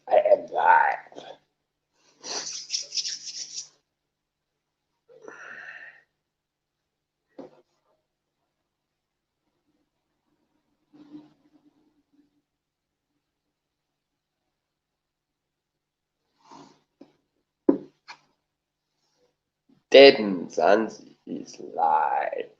I am live. Dead Mzansi is live.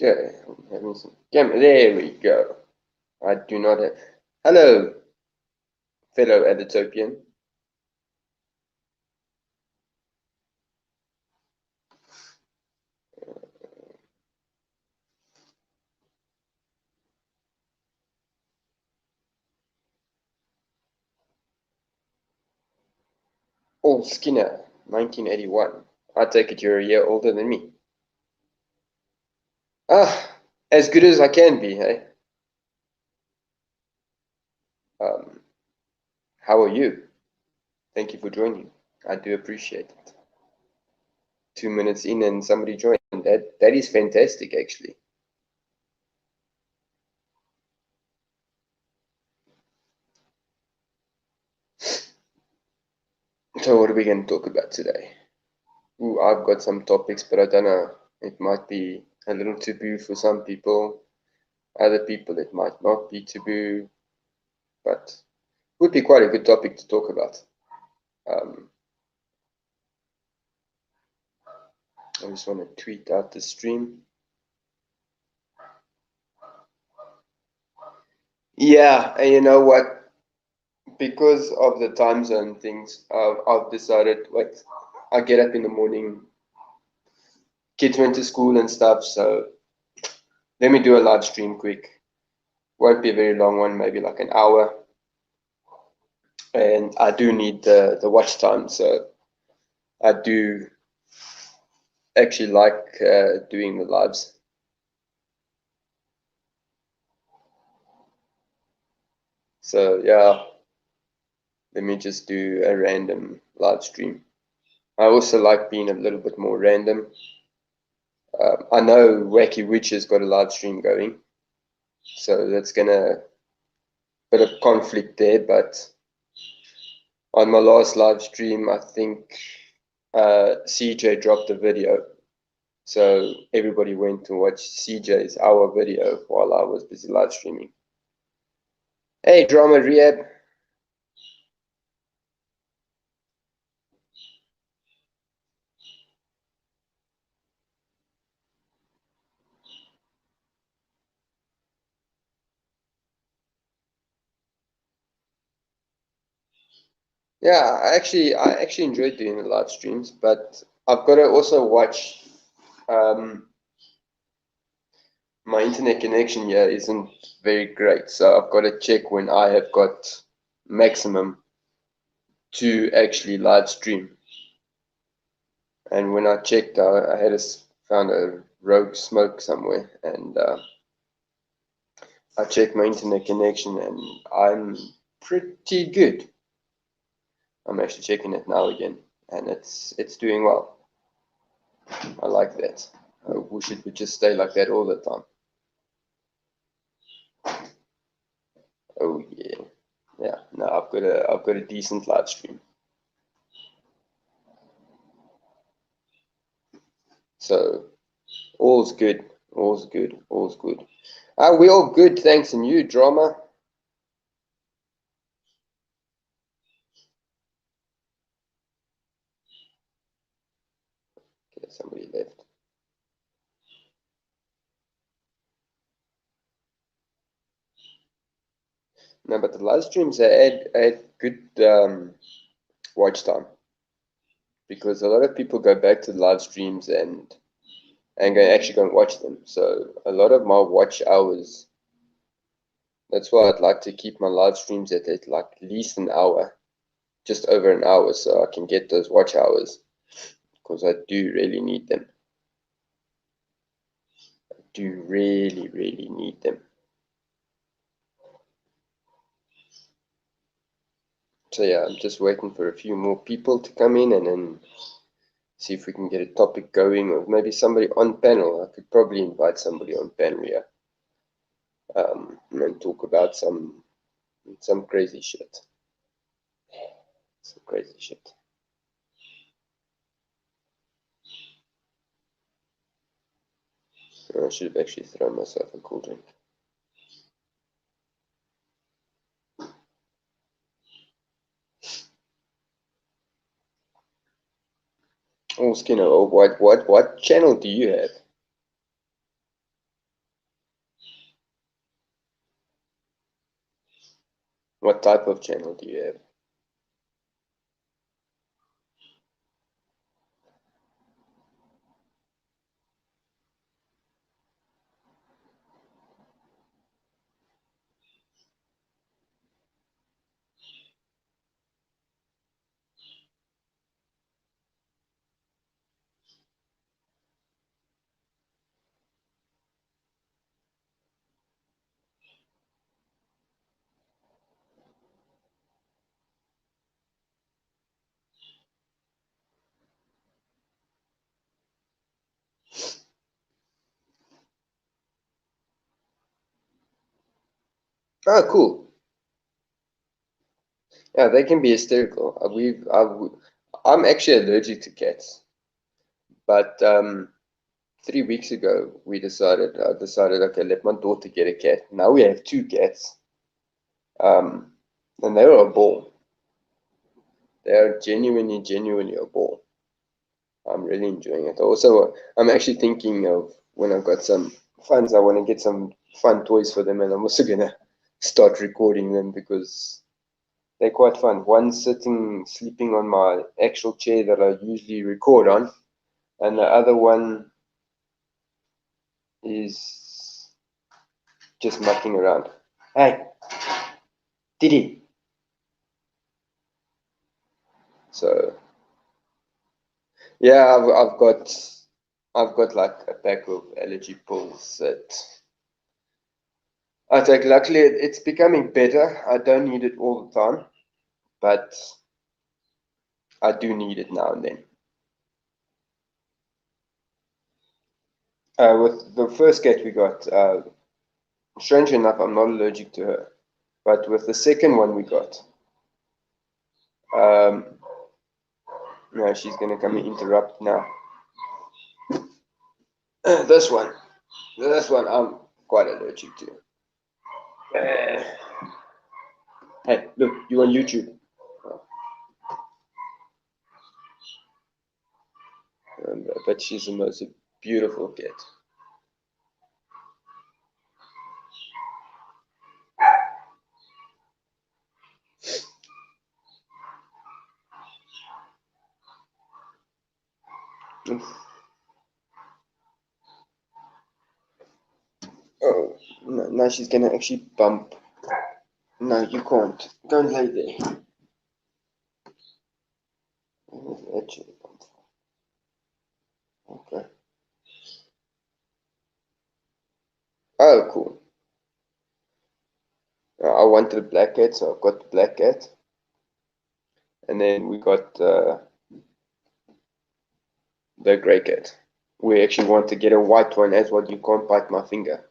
Okay, I'm having some camera. There we go. I do not have. Hello, fellow Editopian. Paul Skinner, 1981. I take it you're a year older than me. Ah, as good as I can be, hey? Um, how are you? Thank you for joining. I do appreciate it. 2 minutes in and somebody joined. That is fantastic, actually. So what are we going to talk about today? Ooh, I've got some topics, but I don't know. It might be a little taboo for some people. Other people, it might not be taboo, but would be quite a good topic to talk about. I just want to tweet out the stream. Yeah, and you know what? Because of the time zone things, I've decided, wait, I get up in the morning, kids went to school and stuff, so let me do a live stream quick. Won't be a very long one, maybe like an hour. And I do need the watch time, so I do actually like doing the lives. So yeah, let me just do a random live stream. I also like being a little bit more random. I know Wacky Witch has got a live stream going, so that's gonna bit of conflict there. But on my last live stream, I think CJ dropped a video, so everybody went to watch CJ's our video while I was busy live streaming. Hey, Drama Rehab. Yeah, I actually enjoyed doing the live streams, but I've got to also watch. My internet connection here isn't very great, so I've got to check when I have got maximum to actually live stream. And when I checked, I had found a rogue smoke somewhere, and I checked my internet connection, and I'm pretty good. I'm actually checking it now again. and it's doing well. I like that. I wish it would just stay like that all the time. Oh yeah, yeah. No, I've got a decent live stream. So all's good, all's good, all's good. We all good, thanks, and you, drama. Okay, somebody left. No, but the live streams add good watch time, because a lot of people go back to the live streams and actually go and watch them. So a lot of my watch hours. That's why I'd like to keep my live streams at like least an hour, just over an hour, so I can get those watch hours, because I do really need them. I do really, really need them. So yeah, I'm just waiting for a few more people to come in and then see if we can get a topic going, or maybe somebody on panel. I could probably invite somebody on panel here, and talk about some crazy shit. Some crazy shit. I should have actually thrown myself a cool drink. Oh, Skinner, oh, what channel do you have? What type of channel do you have? Ah, cool. Yeah, they can be hysterical. I'm actually allergic to cats, but 3 weeks ago I decided, okay, let my daughter get a cat. Now we have two cats, um, and they were a ball. They are genuinely a ball. I'm really enjoying it. Also, I'm actually thinking of, when I've got some funds, I want to get some fun toys for them, and I'm also gonna start recording them because they're quite fun. One's sleeping on my actual chair that I usually record on, and the other one is just mucking around. Hey, Diddy. So yeah, I've got like a pack of allergy pills that I take. Luckily, it's becoming better. I don't need it all the time, but I do need it now and then. With the first cat we got, strange enough, I'm not allergic to her. But with the second one we got, um, no, she's going to come and interrupt now. This one I'm quite allergic to. Hey, look, you on YouTube. But she's the most beautiful cat. Oh, no, now she's gonna actually bump. No, you can't. Don't lay there. Actually bump. Okay. Oh, cool. I wanted a black cat, so I've got the black cat. And then we got the grey cat. We actually want to get a white one as well. You can't bite my finger.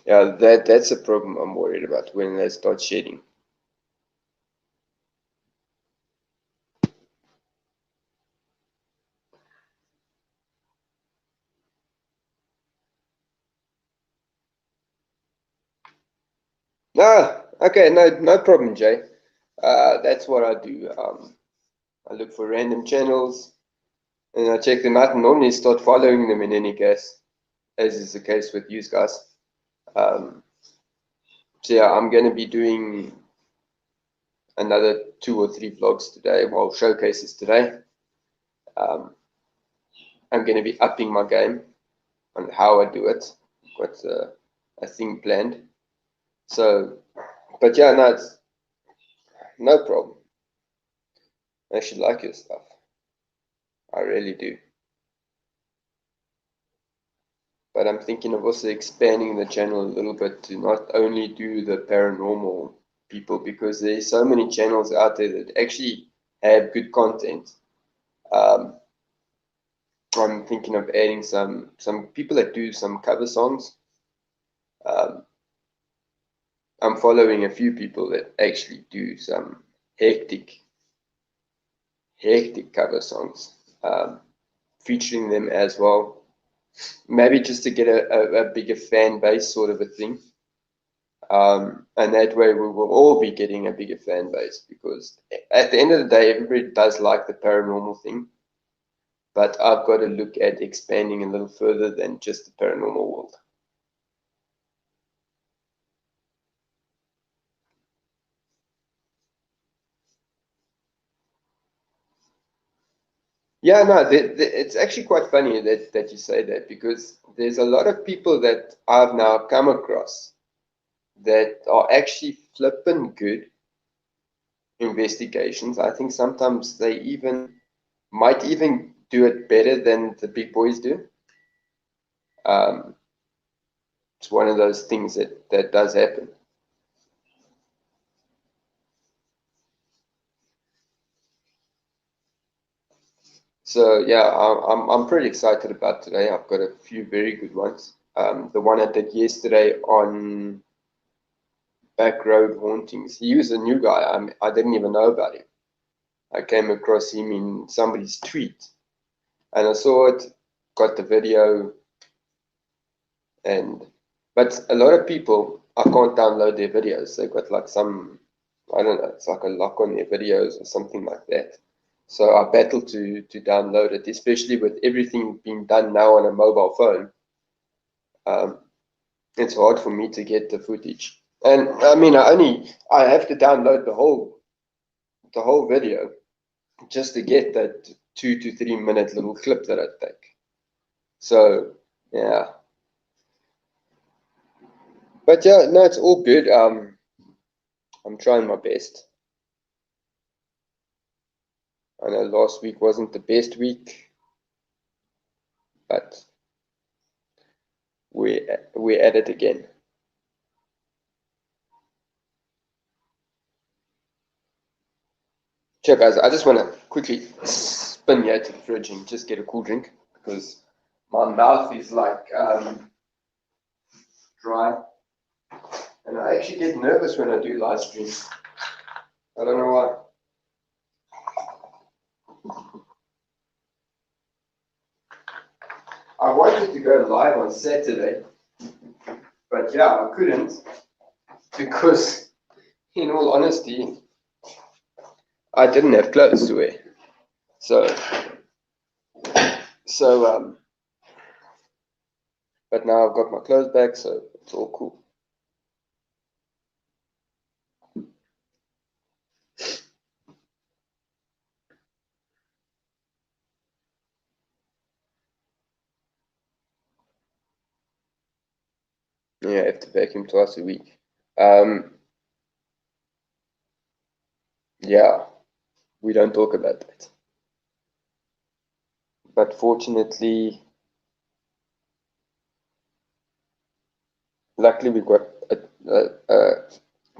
Yeah, that's a problem I'm worried about when they start shedding. Ah, okay, no problem, Jay. That's what I do. I look for random channels and I check them out and normally start following them in any case, as is the case with you guys. So yeah, I'm going to be doing another 2 or 3 vlogs today, well, showcases today. I'm going to be upping my game on how I do it. Got a thing planned. So, but yeah, no, it's no problem. I actually like your stuff. I really do. But I'm thinking of also expanding the channel a little bit to not only do the paranormal people, because there's so many channels out there that actually have good content. I'm thinking of adding some people that do some cover songs. I'm following a few people that actually do some hectic cover songs, featuring them as well. Maybe just to get a bigger fan base, sort of a thing. And that way we will all be getting a bigger fan base, because at the end of the day, everybody does like the paranormal thing. But I've got to look at expanding a little further than just the paranormal world. Yeah, no, it's actually quite funny that you say that, because there's a lot of people that I've now come across that are actually flippin' good investigations. I think sometimes they might even do it better than the big boys do. It's one of those things that does happen. So yeah, I'm pretty excited about today. I've got a few very good ones. The one I did yesterday on Back Road Hauntings. He was a new guy. I didn't even know about him. I came across him in somebody's tweet, and I saw it, got the video, and but a lot of people, I can't download their videos. They've got like some, I don't know, it's like a lock on their videos or something like that. So I battle to download it, especially with everything being done now on a mobile phone. Um, it's hard for me to get the footage. And I mean, I have to download the whole video just to get that 2 to 3 minute little clip that I take. So yeah, but yeah, no, it's all good. I'm trying my best. I know last week wasn't the best week, but we're at it again. Sure, guys, I just want to quickly spin here to the fridge and just get a cool drink, because my mouth is like dry, and I actually get nervous when I do live streams. I don't know why. I wanted to go live on Saturday, but yeah, I couldn't, because, in all honesty, I didn't have clothes to wear. So, but now I've got my clothes back, so it's all cool. Yeah, I have to vacuum twice a week. Yeah, we don't talk about that. But fortunately, luckily we got a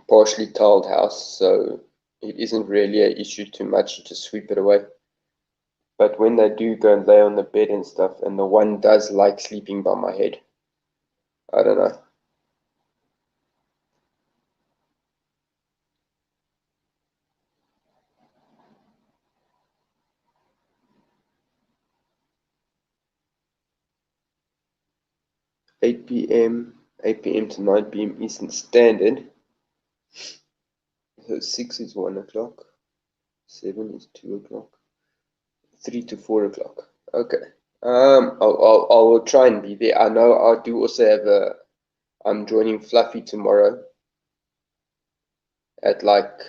partially tiled house, so it isn't really an issue too much. You just sweep it away. But when they do go and lay on the bed and stuff, and the one does like sleeping by my head, I don't know. Eight p.m. to 9 p.m. Eastern Standard. So 6 is 1 o'clock, 7 is 2 o'clock, 3 to 4 o'clock. Okay. I will try and be there. I know I do also have I'm joining Fluffy tomorrow at like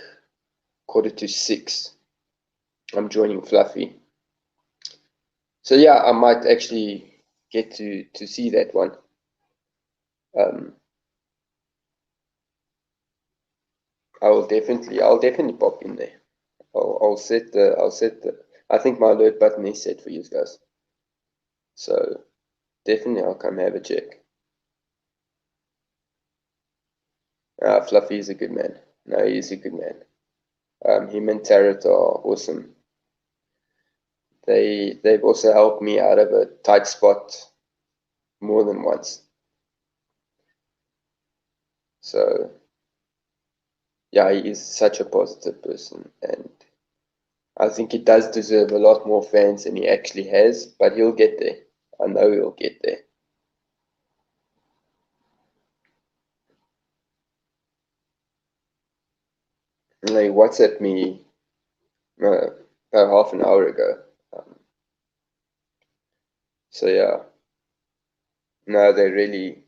5:45. I'm joining Fluffy. So yeah, I might actually get to see that one. I'll definitely pop in there. I'll set the I think my alert button is set for you guys. So definitely I'll come have a check. Fluffy is a good man. No, he's a good man. Him and Tarot are awesome. They've also helped me out of a tight spot more than once. So yeah, he is such a positive person, and I think he does deserve a lot more fans than he actually has, but he'll get there. I know he'll get there. And he WhatsApped me about half an hour ago. So yeah, no, they really,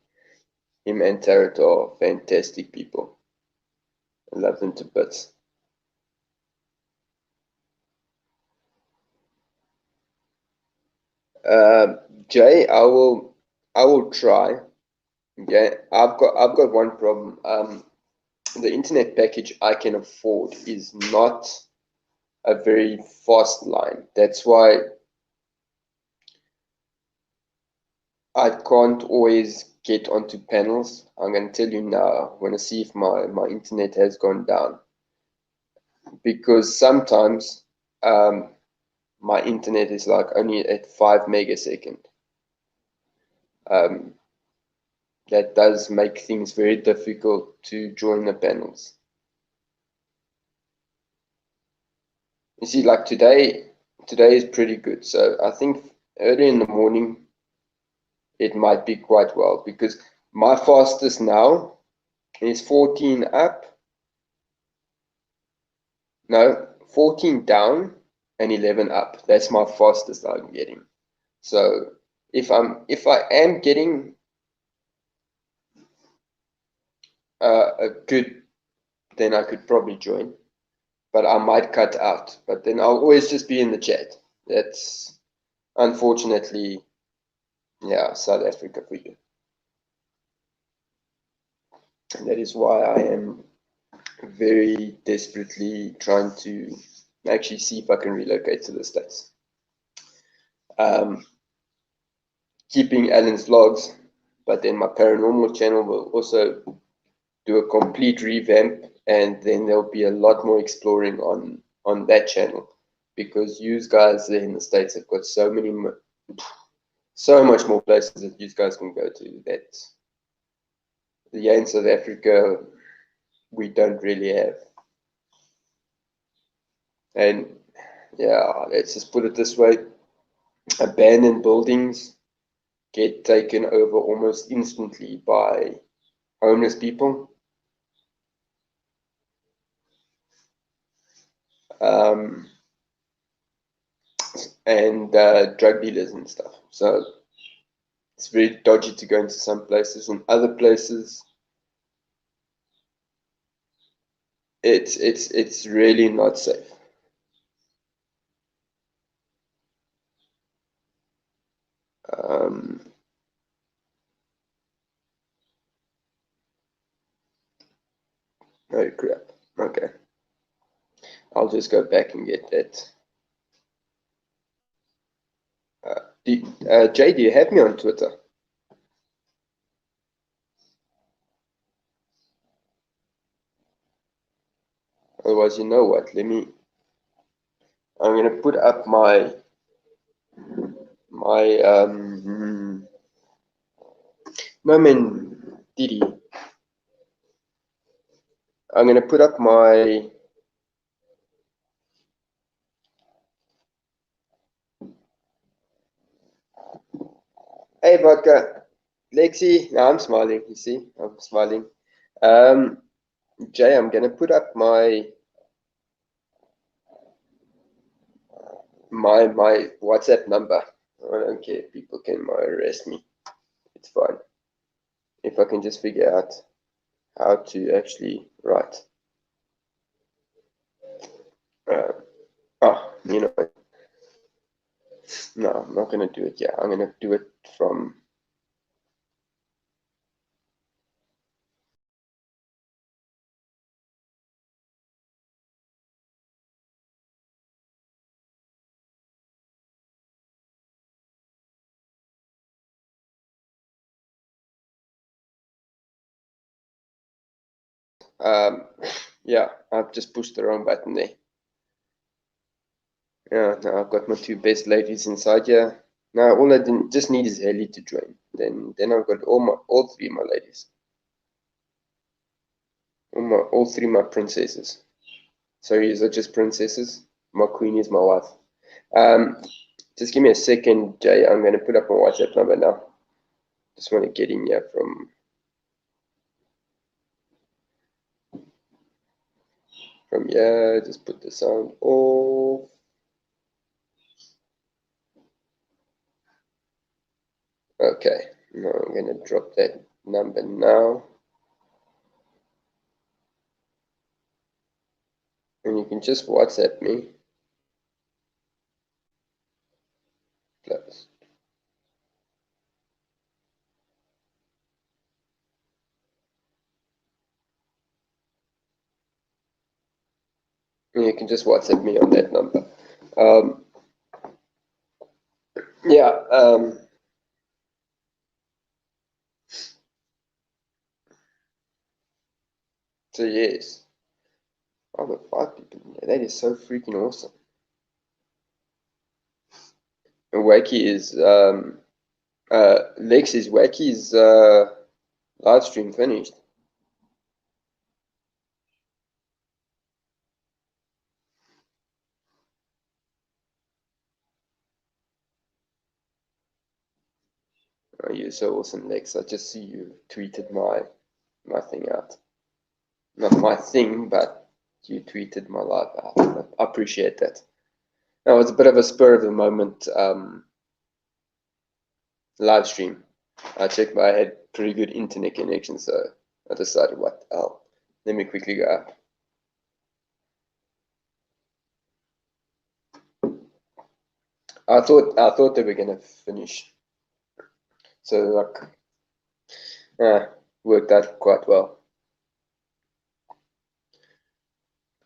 him and Tarot are fantastic people. I love them to bits. Jay, I will try. Okay, I've got one problem. The internet package I can afford is not a very fast line. That's why I can't always get onto panels. I'm going to tell you now. I want to see if my internet has gone down, because sometimes my internet is like only at 5 megasecond. Um, that does make things very difficult to join the panels. You see, like today is pretty good. So I think early in the morning it might be quite well, because my fastest now is 14 up. No, 14 down and 11 up. That's my fastest I'm getting. So if I am getting a good, then I could probably join, but I might cut out. But then I'll always just be in the chat. That's unfortunately, yeah, South Africa for you. And that is why I am very desperately trying to actually see if I can relocate to the States. Keeping Alan's vlogs, but then my paranormal channel will also do a complete revamp, and then there'll be a lot more exploring on that channel, because you guys there in the States have got so much more places that you guys can go to that the in South Africa we don't really have. And yeah, let's just put it this way: abandoned buildings get taken over almost instantly by homeless people. And drug dealers and stuff. So it's very dodgy to go into some places, and other places it's really not safe. Oh crap. Okay. I'll just go back and get that. Jay, do you have me on Twitter? Otherwise, you know what? I'm gonna put up my moment Didi. I'm gonna put up my hey vodka, Lexi. No, I'm smiling. You see, I'm smiling. Jay, I'm gonna put up my WhatsApp number. I don't care. People can arrest me. It's fine. If I can just figure out how to actually write. You know, no, I'm not gonna do it. Yeah, I'm gonna do it from. Yeah, I've just pushed the wrong button there. Yeah, now I've got my two best ladies inside here. Now all I just need is Ellie to join. Then I've got all three of my ladies. All three of my princesses. Sorry, is it just princesses? My queen is my wife. Just give me a second, Jay. I'm gonna put up my WhatsApp number now. Just want to get in here from here. Just put the sound off. Okay, now I'm gonna drop that number now. And you can just WhatsApp me. Close. And you can just WhatsApp me on that number. Yeah. So yes. I've got 5 people in there. That is so freaking awesome. And Wacky is Lexi's Wacky's live stream finished. Oh, you're so awesome, Lex. I just see you tweeted my thing out. Not my thing, but you tweeted my live out. I appreciate that. Now it's a bit of a spur of the moment live stream. I checked I had pretty good internet connection, so I decided, what the hell? Let me quickly go up. I thought they were gonna finish. So like worked out quite well.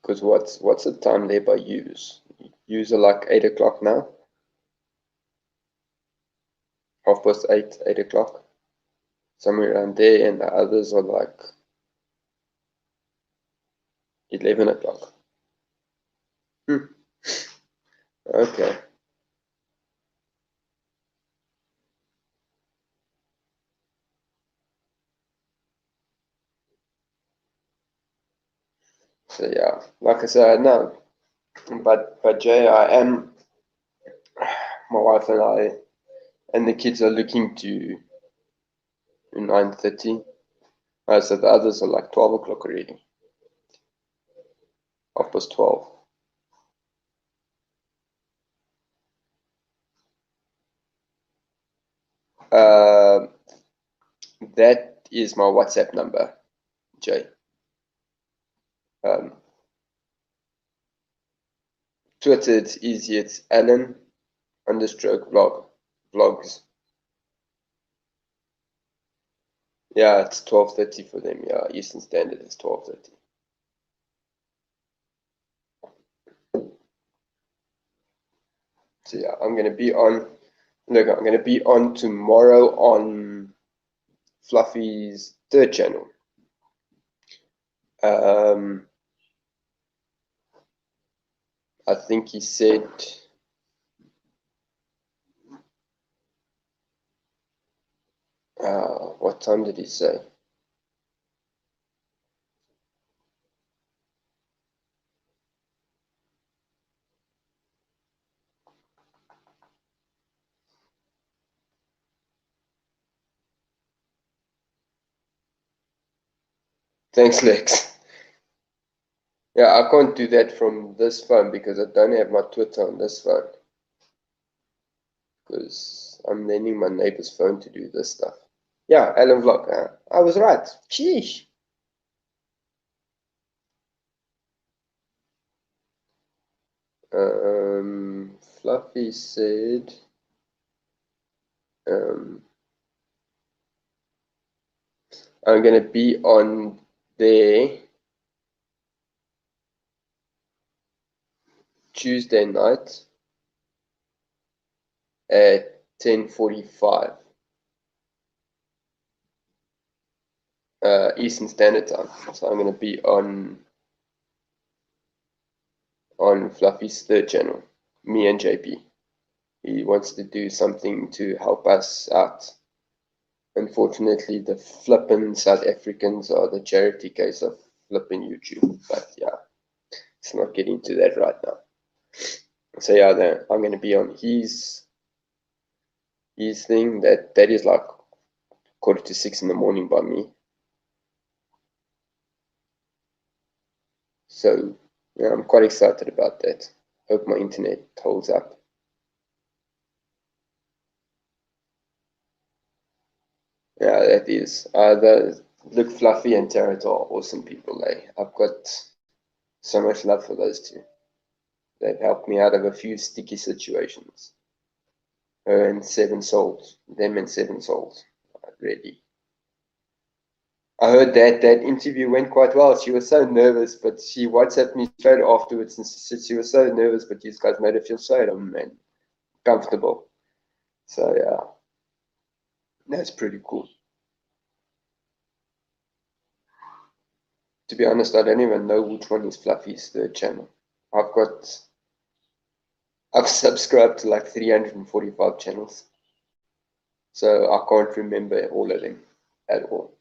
Because what's the time there by use? Use are like 8 o'clock now. 8:30, 8 o'clock. Somewhere around there, and the others are like 11 o'clock. Okay. So yeah, like I said, no. But Jay, my wife and I and the kids are looking to 9:30. So the others are like 12 o'clock already. 12:30. That is my WhatsApp number, Jay. Twitter, it's easy. It's Alan understroke vlogs. Yeah, it's 12:30 for them. Yeah, Eastern Standard is 12:30. So yeah, I'm gonna be on. Look, I'm gonna be on tomorrow on Fluffy's third channel. I think he said what time did he say? Thanks, Lex. Yeah, I can't do that from this phone because I don't have my Twitter on this phone. Because I'm lending my neighbor's phone to do this stuff. Yeah, Alan Vlog. I was right. Sheesh. Fluffy said, I'm going to be on there Tuesday night at 10:45 Eastern Standard Time. So I'm going to be on Fluffy's third channel, me and JP. He wants to do something to help us out. Unfortunately, the flippin' South Africans are the charity case of flipping YouTube. But yeah, let's not get into that right now. So yeah, I'm going to be on his thing. That is like 5:45 in the morning by me. So yeah, I'm quite excited about that. Hope my internet holds up. Yeah, that is. Look, Fluffy and Tarot are awesome people. I've got so much love for those two. They've helped me out of a few sticky situations. Her and Seven Souls, them and Seven Souls, really. I heard that interview went quite well. She was so nervous, but she WhatsApped me straight afterwards and said she was so nervous, but these guys made her feel so man, comfortable. So yeah, that's pretty cool. To be honest, I don't even know which one is Fluffy's third channel. I've subscribed to like 345 channels, so I can't remember all of them at all.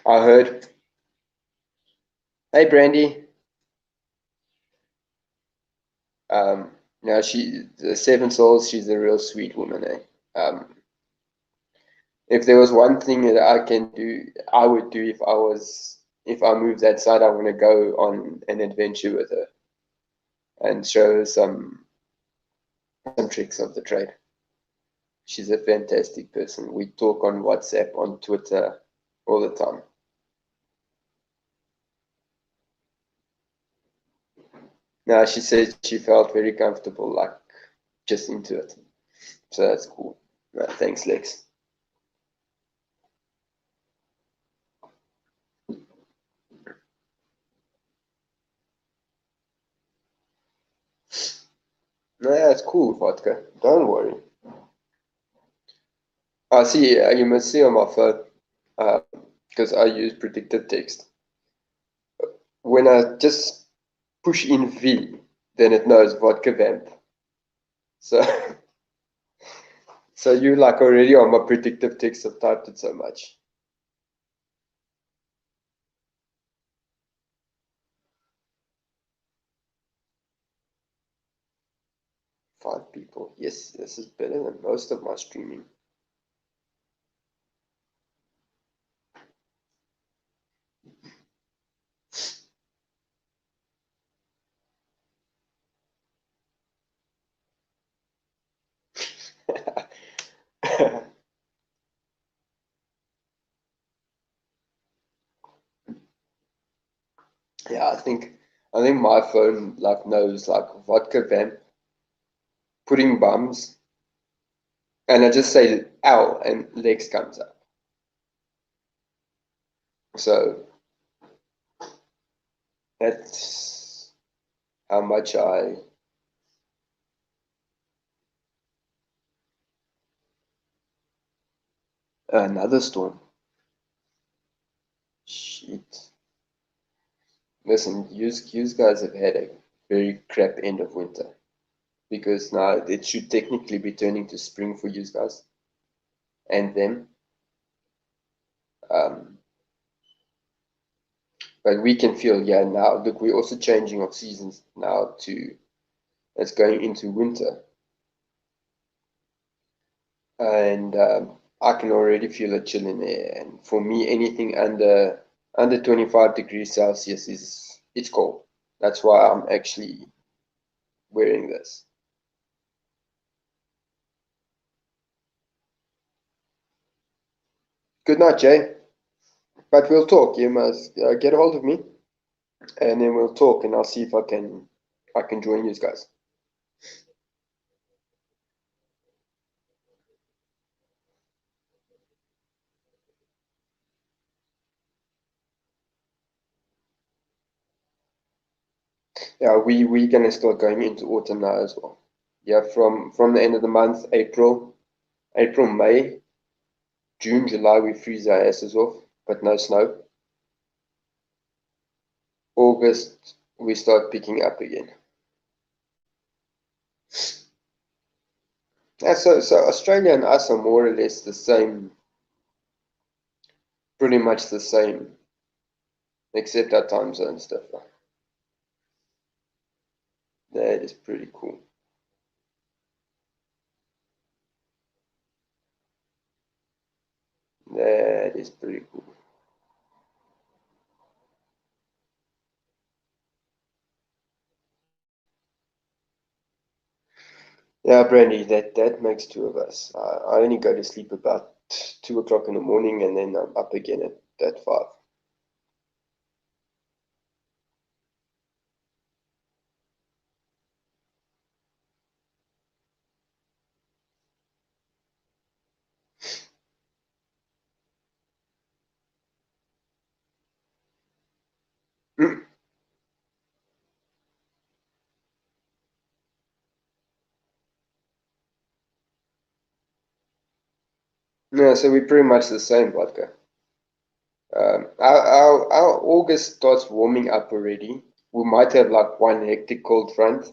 I heard, hey Brandy, now the Seven Souls, she's a real sweet woman, eh? If there was one thing that I can do, I would do if I moved that side, I want to go on an adventure with her and show her some tricks of the trade. She's a fantastic person. We talk on WhatsApp, on Twitter, all the time. Now she said she felt very comfortable, like just into it. So that's cool. Thanks, Lex. No, yeah, it's cool, vodka. Don't worry. I see. You must see on my phone because I use predicted text. When I just push in V, then it knows vodka vamp. So, so you like already on my predictive text have typed it so much. 5 people. Yes, this is better than most of my streaming. Yeah, I think my phone like knows like vodka vamp, pudding bums, and I just say L and Lex comes up. So that's how much another storm. Shit. Listen, you guys have had a very crap end of winter because now it should technically be turning to spring for you guys and them. Um, but we can feel, yeah, now, look, we're also changing of seasons now to, it's going into winter. And I can already feel a chill in there. And for me, anything under 25 degrees Celsius is it's cold. That's why I'm actually wearing this. Good night, Jay. But we'll talk. You must get a hold of me, and then we'll talk, and I'll see if I can join you guys. Yeah, we're gonna start going into autumn now as well. Yeah, from the end of the month, April, May, June, July, we freeze our asses off, but no snow. August, we start picking up again. Yeah, so Australia and us are more or less the same, pretty much the same, except our time zone stuff. That is pretty cool. That is pretty cool. Yeah, Brandy, that makes two of us. I only go to sleep about 2 o'clock in the morning, and then I'm up again at 5. Yeah, so we're pretty much the same, vodka. Our August starts warming up already. We might have like one hectic cold front,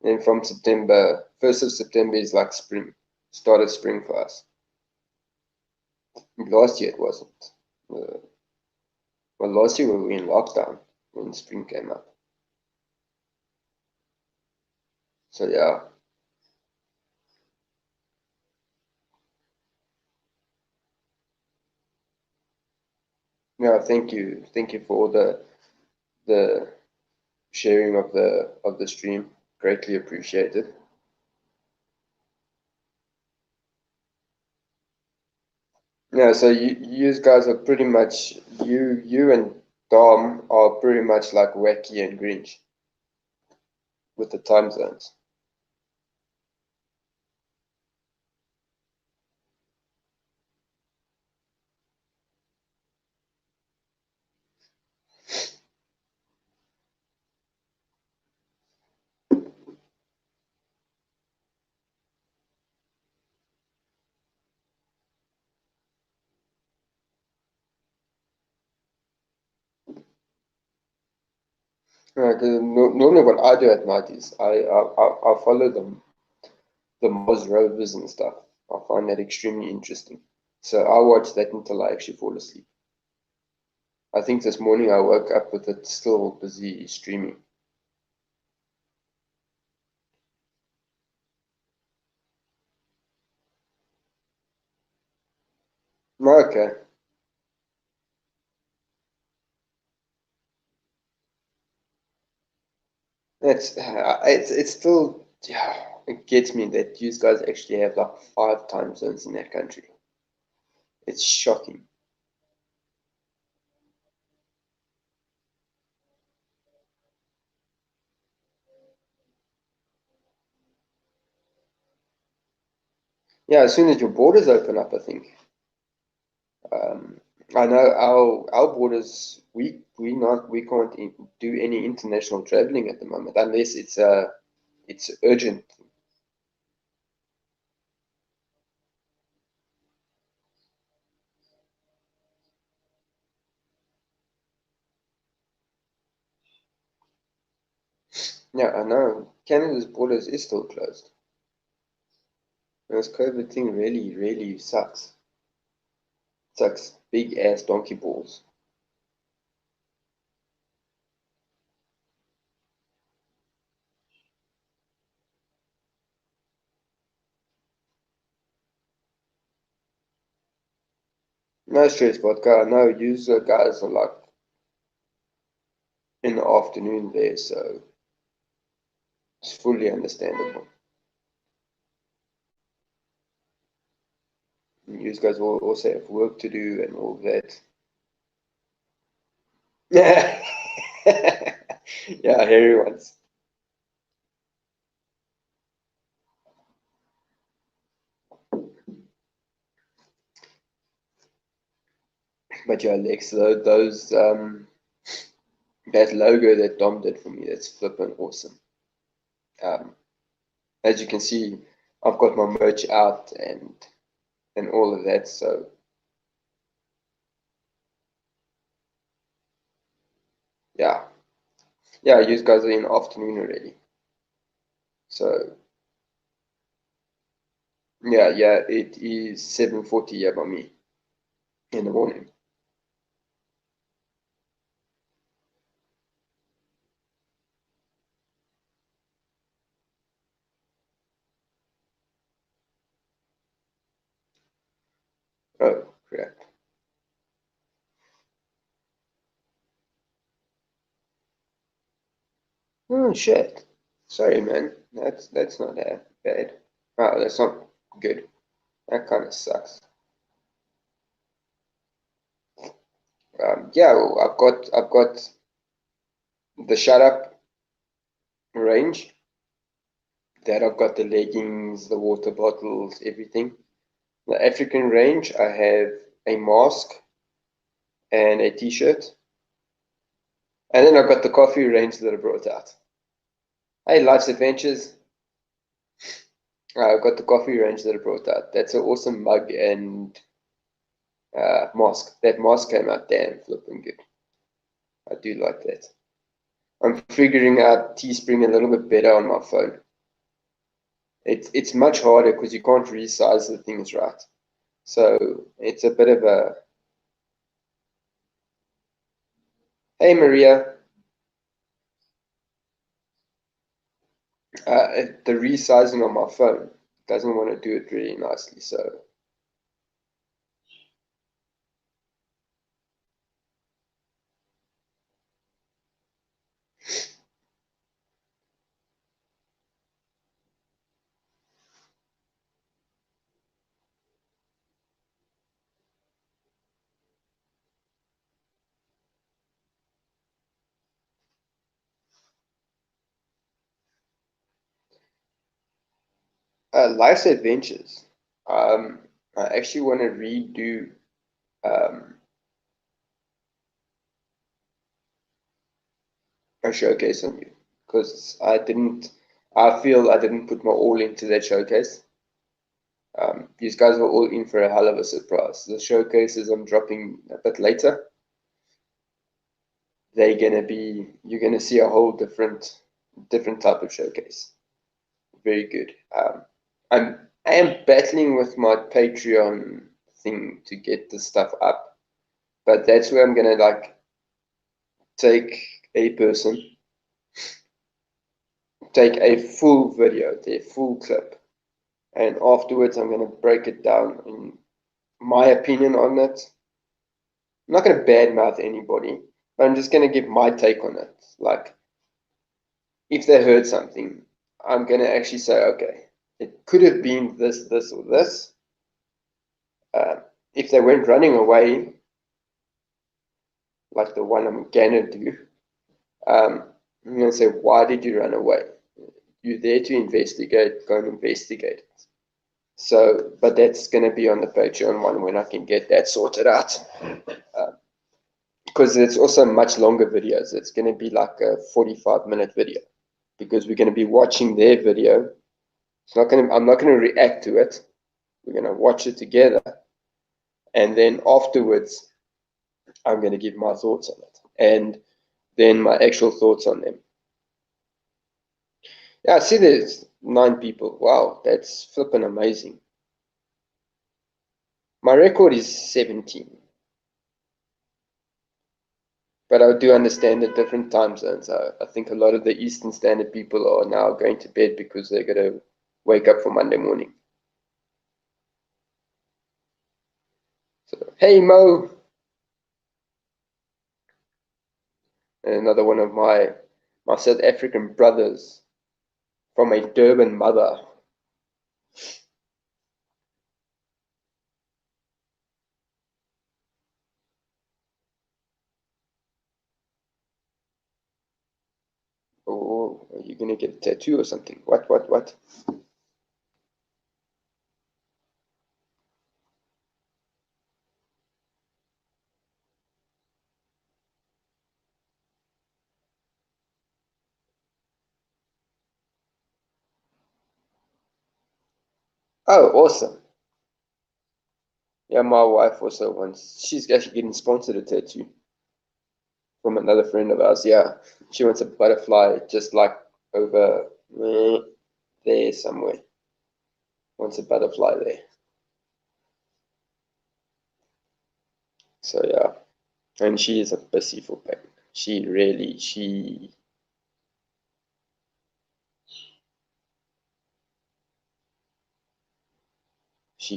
and from September, 1st of September is like spring, start of spring for us. Last year it wasn't. Uh, well, last year we were in lockdown when spring came up. So yeah, yeah. Thank you for all the sharing of the stream. Greatly appreciated. Yeah, so you guys are pretty much you and Dom are pretty much like Wacky and Grinch with the time zones. Yeah, 'cause normally what I do at night is I follow the Mars rovers and stuff. I find that extremely interesting. So I watch that until I actually fall asleep. I think this morning I woke up with it still busy streaming. Okay, it's still, yeah, it gets me that you guys actually have like 5 time zones in that country. It's shocking. Yeah, as soon as your borders open up, I think. Um, I know our borders we can't do any international traveling at the moment unless it's urgent. Yeah, I know. Canada's borders is still closed. This COVID thing really, really sucks. Sucks big ass donkey balls. No stress, vodka. No, user guys are like in the afternoon there, so it's fully understandable. And you guys will also have work to do and all that. Yeah, yeah, hairy ones. But yeah, Lex, those that logo that Dom did for me, that's flipping awesome. Um, as you can see, I've got my merch out and all of that. So yeah, yeah, you guys are in the afternoon already. So yeah, yeah, it is 7:40 yeah by me in the morning. Oh crap! Oh shit! Sorry, man. That's not that bad. Oh, that's not good. That kind of sucks. Yeah, well, I've got the shut up range. That I've got the leggings, the water bottles, everything. The African range, I have a mask and a t-shirt. And then I've got the coffee range that I brought out. Hey, Life's Adventures. I've got the coffee range that I brought out. That's an awesome mug and mask. That mask came out damn flipping good. I do like that. I'm figuring out Teespring a little bit better on my phone. It's much harder because you can't resize the things right. So it's a bit of a hey Maria, the resizing on my phone doesn't want to do it really nicely. So Life's Adventures. Um, I actually want to redo um, a showcase on you because I didn't. I feel I didn't put my all into that showcase. These guys were all in for a hell of a surprise. The showcases I'm dropping a bit later. They're gonna be. You're gonna see a whole different type of showcase. Very good. I am battling with my Patreon thing to get the stuff up, but that's where I'm gonna like take a person, take a full video, their full clip, and afterwards I'm gonna break it down in my opinion on it. I'm not gonna badmouth anybody, but I'm just gonna give my take on it. Like if they heard something, I'm gonna actually say, okay, it could have been this, this, or this. Uh, if they went running away, like the one I'm gonna do, I'm gonna say, why did you run away? You're there to investigate, go and investigate it. So, but that's gonna be on the Patreon one when I can get that sorted out. Because it's also much longer videos. It's gonna be like a 45-minute video because we're gonna be watching their video. I'm not gonna react to it. We're gonna watch it together, and then afterwards, I'm gonna give my thoughts on it, and then my actual thoughts on them. Yeah, I see there's 9 people. Wow, that's flipping amazing. My record is 17. But I do understand the different time zones. I think a lot of the Eastern Standard people are now going to bed because they're going to wake up for Monday morning. So, hey Mo, and another one of my South African brothers from a Durban mother. Oh, are you going to get a tattoo or something? What? Oh, awesome. Yeah, my wife also wants, she's actually getting sponsored a tattoo from another friend of ours. Yeah, she wants a butterfly just like over there somewhere. Wants a butterfly there. So yeah, and she is a pussy for pain. She really, she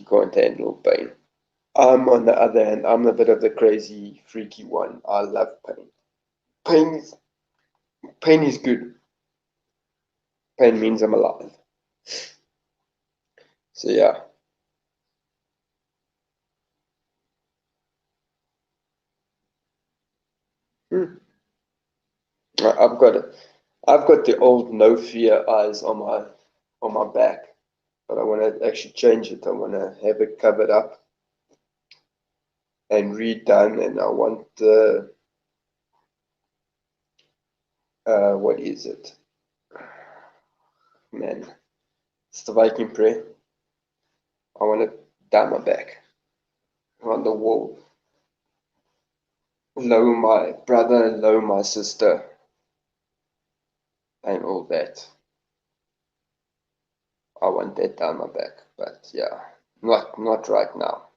can't handle pain. I'm on the other hand, I'm a bit of the crazy, freaky one. I love pain. Pain is pain is good. Pain means I'm alive. So yeah. Hmm. I've got it. I've got the old no fear eyes on my back, but I want to actually change it. I want to have it covered up and redone, and I want the what is it, man? It's the Viking prayer. I want to dye my back on the wall. Low my brother, low my sister, and all that. I want that down my back, but yeah, not right now.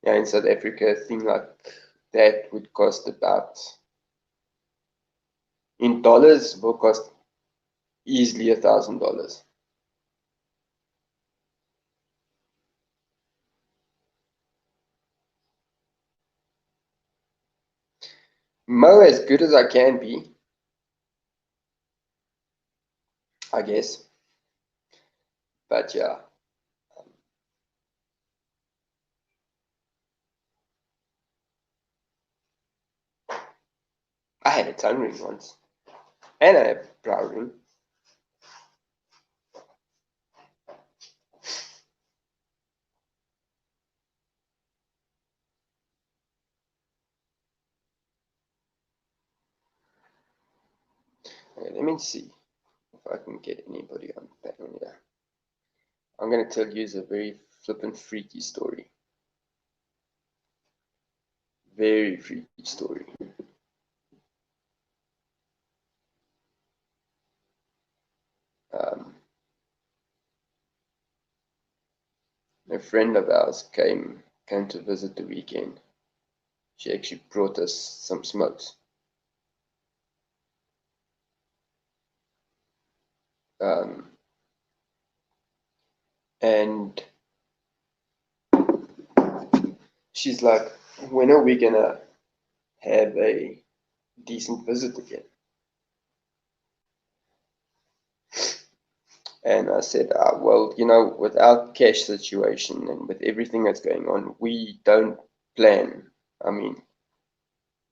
Yeah, in South Africa, a thing like that would cost about in dollars will cost easily $1,000. Mo as good as I can be, I guess. But yeah, I had a tongue ring once, and I had a brow ring. Okay, let me see if I can get anybody on panel here. I'm gonna tell you a very flippin' freaky story. Very freaky story. Um, a friend of ours came to visit the weekend. She actually brought us some smokes. Um, and she's like, when are we gonna have a decent visit again? And I said, well, with our cash situation and with everything that's going on, we don't plan. I mean,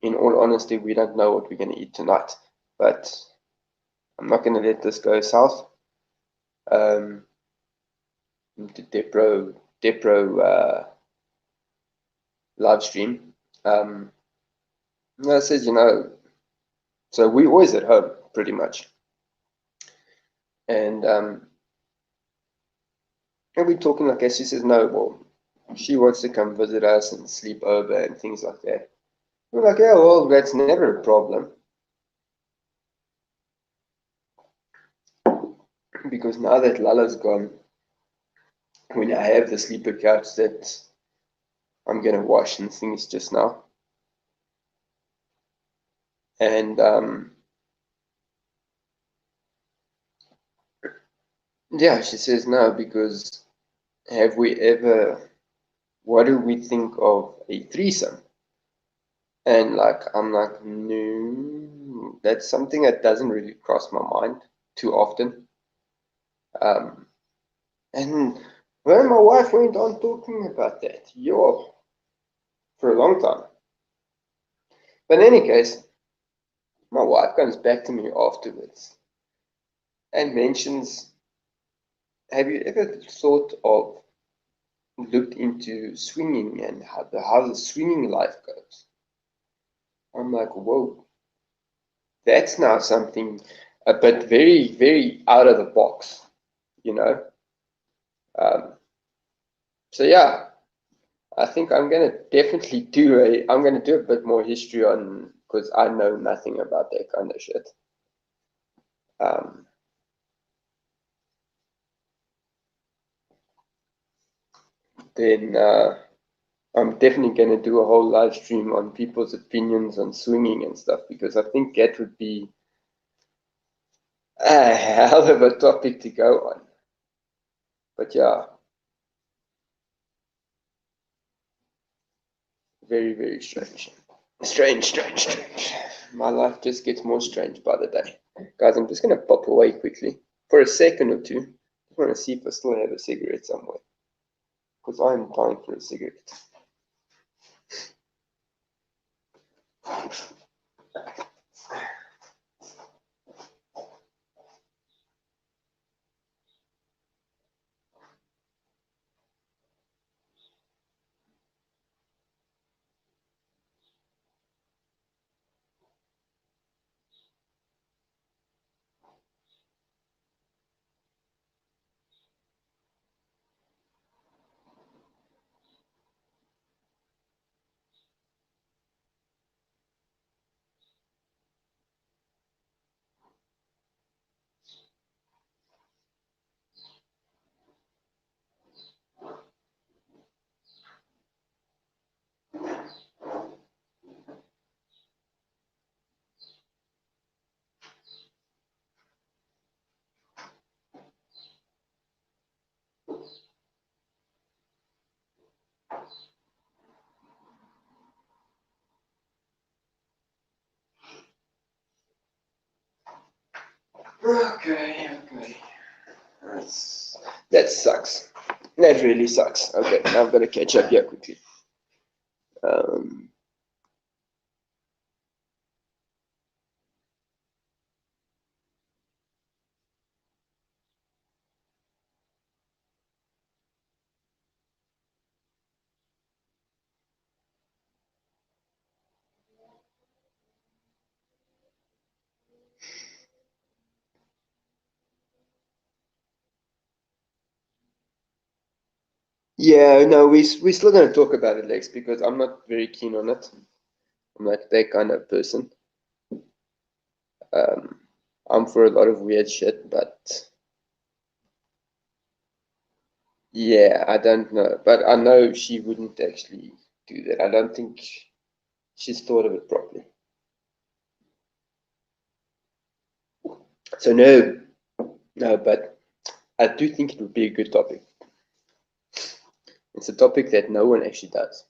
in all honesty, we don't know what we're going to eat tonight. But I'm not going to let this go south. Um, the Depro live stream. I said, so we always at home pretty much. And we're talking like that. She says, no, well, she wants to come visit us and sleep over and things like that. We're like, yeah, well, that's never a problem. because now that Lala's gone, when I have the sleeper couch that I'm gonna wash and things just now, and yeah, she says no, because have we ever, what do we think of a threesome? And like, I'm like, no, that's something that doesn't really cross my mind too often. And when my wife went on talking about that, for a long time. But in any case, my wife comes back to me afterwards and mentions, have you ever thought of, looked into swinging and how the swinging life goes? I'm like, whoa, that's now something a bit very, very out of the box, you know? Um, so yeah, I think I'm gonna definitely I'm gonna do a bit more history on, because I know nothing about that kind of shit. Um, then I'm definitely gonna do a whole live stream on people's opinions on swinging and stuff, because I think that would be a hell of a topic to go on. But yeah, very, very strange. Strange. My life just gets more strange by the day. Guys, I'm just going to pop away quickly for a second or two. I want to see if I still have a cigarette somewhere, because I'm dying for a cigarette. Okay. That sucks. That really sucks. Okay, now I've got to catch up here quickly. Um, yeah, no, we're still going to talk about it, Lex, because I'm not very keen on it. I'm like that kind of person. Um, I'm for a lot of weird shit, but yeah, I don't know. But I know she wouldn't actually do that. I don't think she's thought of it properly. So no, but I do think it would be a good topic. It's a topic that no one actually does.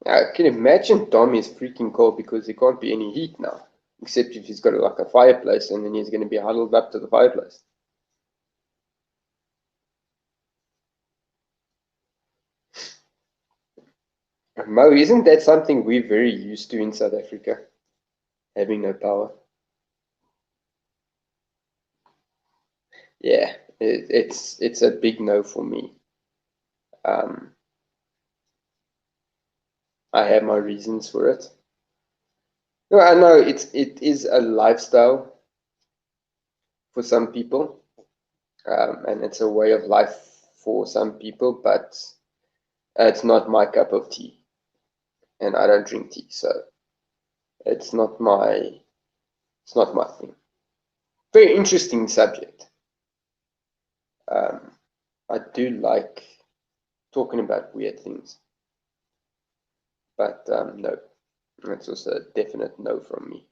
I can imagine Tom is freaking cold because there can't be any heat now, except if he's got like a fireplace and then he's going to be huddled up to the fireplace. Mo, isn't that something we're very used to in South Africa, having no power? Yeah, it's a big no for me. Um, I have my reasons for it. No, I know it is a lifestyle for some people, and it's a way of life for some people, but it's not my cup of tea, and I don't drink tea, so It's not my thing. Very interesting subject. I do like talking about weird things, but no, that's also a definite no from me.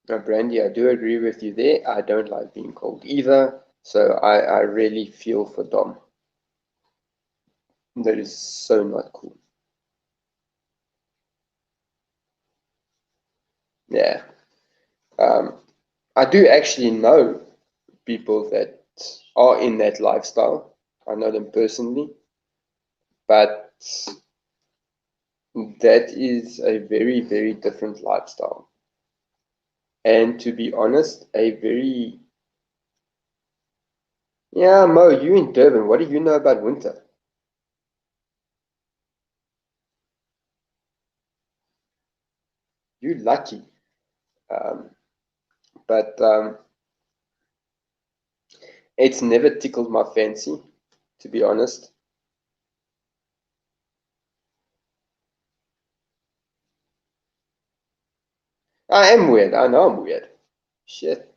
Now, Brandy, I do agree with you there. I don't like being cold either, so I really feel for Dom. That is so not cool. Yeah. I do actually know people that are in that lifestyle. I know them personally, but that is a very, very different lifestyle. And to be honest, a very, yeah, Mo, you in Durban, what do you know about winter? You lucky. Um, but it's never tickled my fancy, to be honest. I am weird. I know I'm weird. Shit.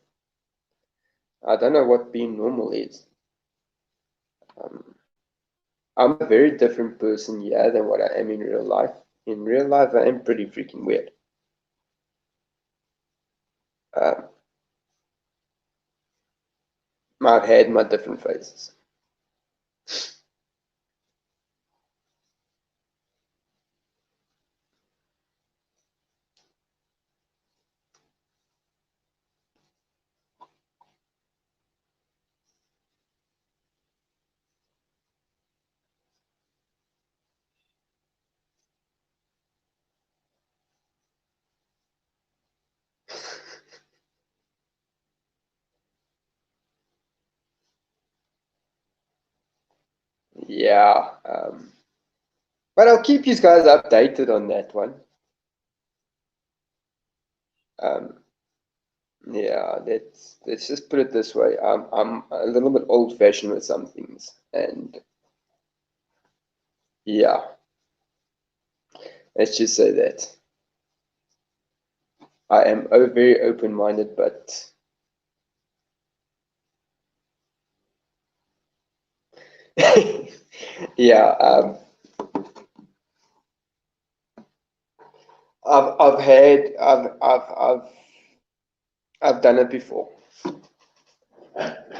I don't know what being normal is. Um, I'm a very different person here than what I am in real life. In real life, I am pretty freaking weird. Um, I've had my different phases. Yeah. But I'll keep you guys updated on that one. Um, yeah, let's just put it this way. I'm a little bit old-fashioned with some things, and yeah, let's just say that I am very open-minded, but yeah, I've had I've done it before,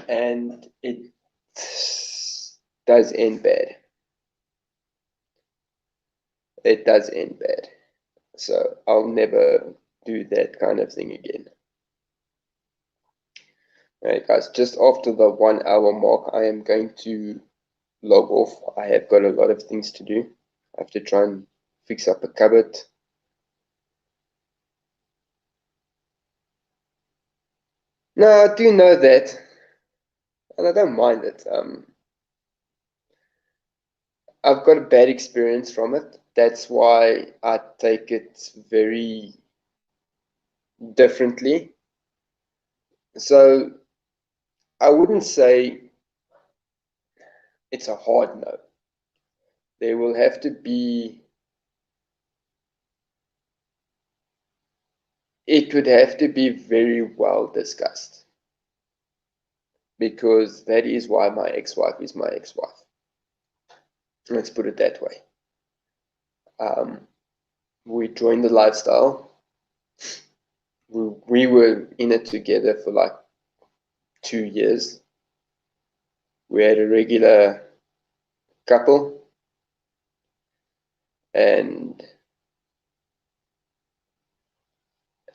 and it does end bad. It does end bad. So I'll never do that kind of thing again. Alright, guys, just after the 1 hour mark, I am going to log off. I have got a lot of things to do. I have to try and fix up a cupboard. No, I do know that, and I don't mind it. I've got a bad experience from it. That's why I take it very differently. So I wouldn't say it's a hard no. There will have to be, it would have to be very well discussed, because that is why my ex-wife is my ex-wife. Let's put it that way. We joined the lifestyle. We were in it together for like 2 years. We had a regular couple, and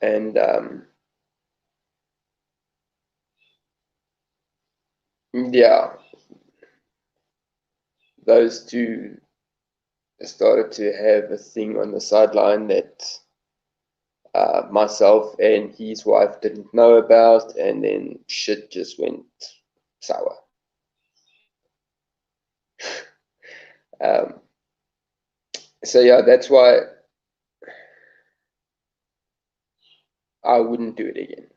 and yeah, those two started to have a thing on the sideline that myself and his wife didn't know about, and then shit just went sour. Um, so yeah, that's why I wouldn't do it again.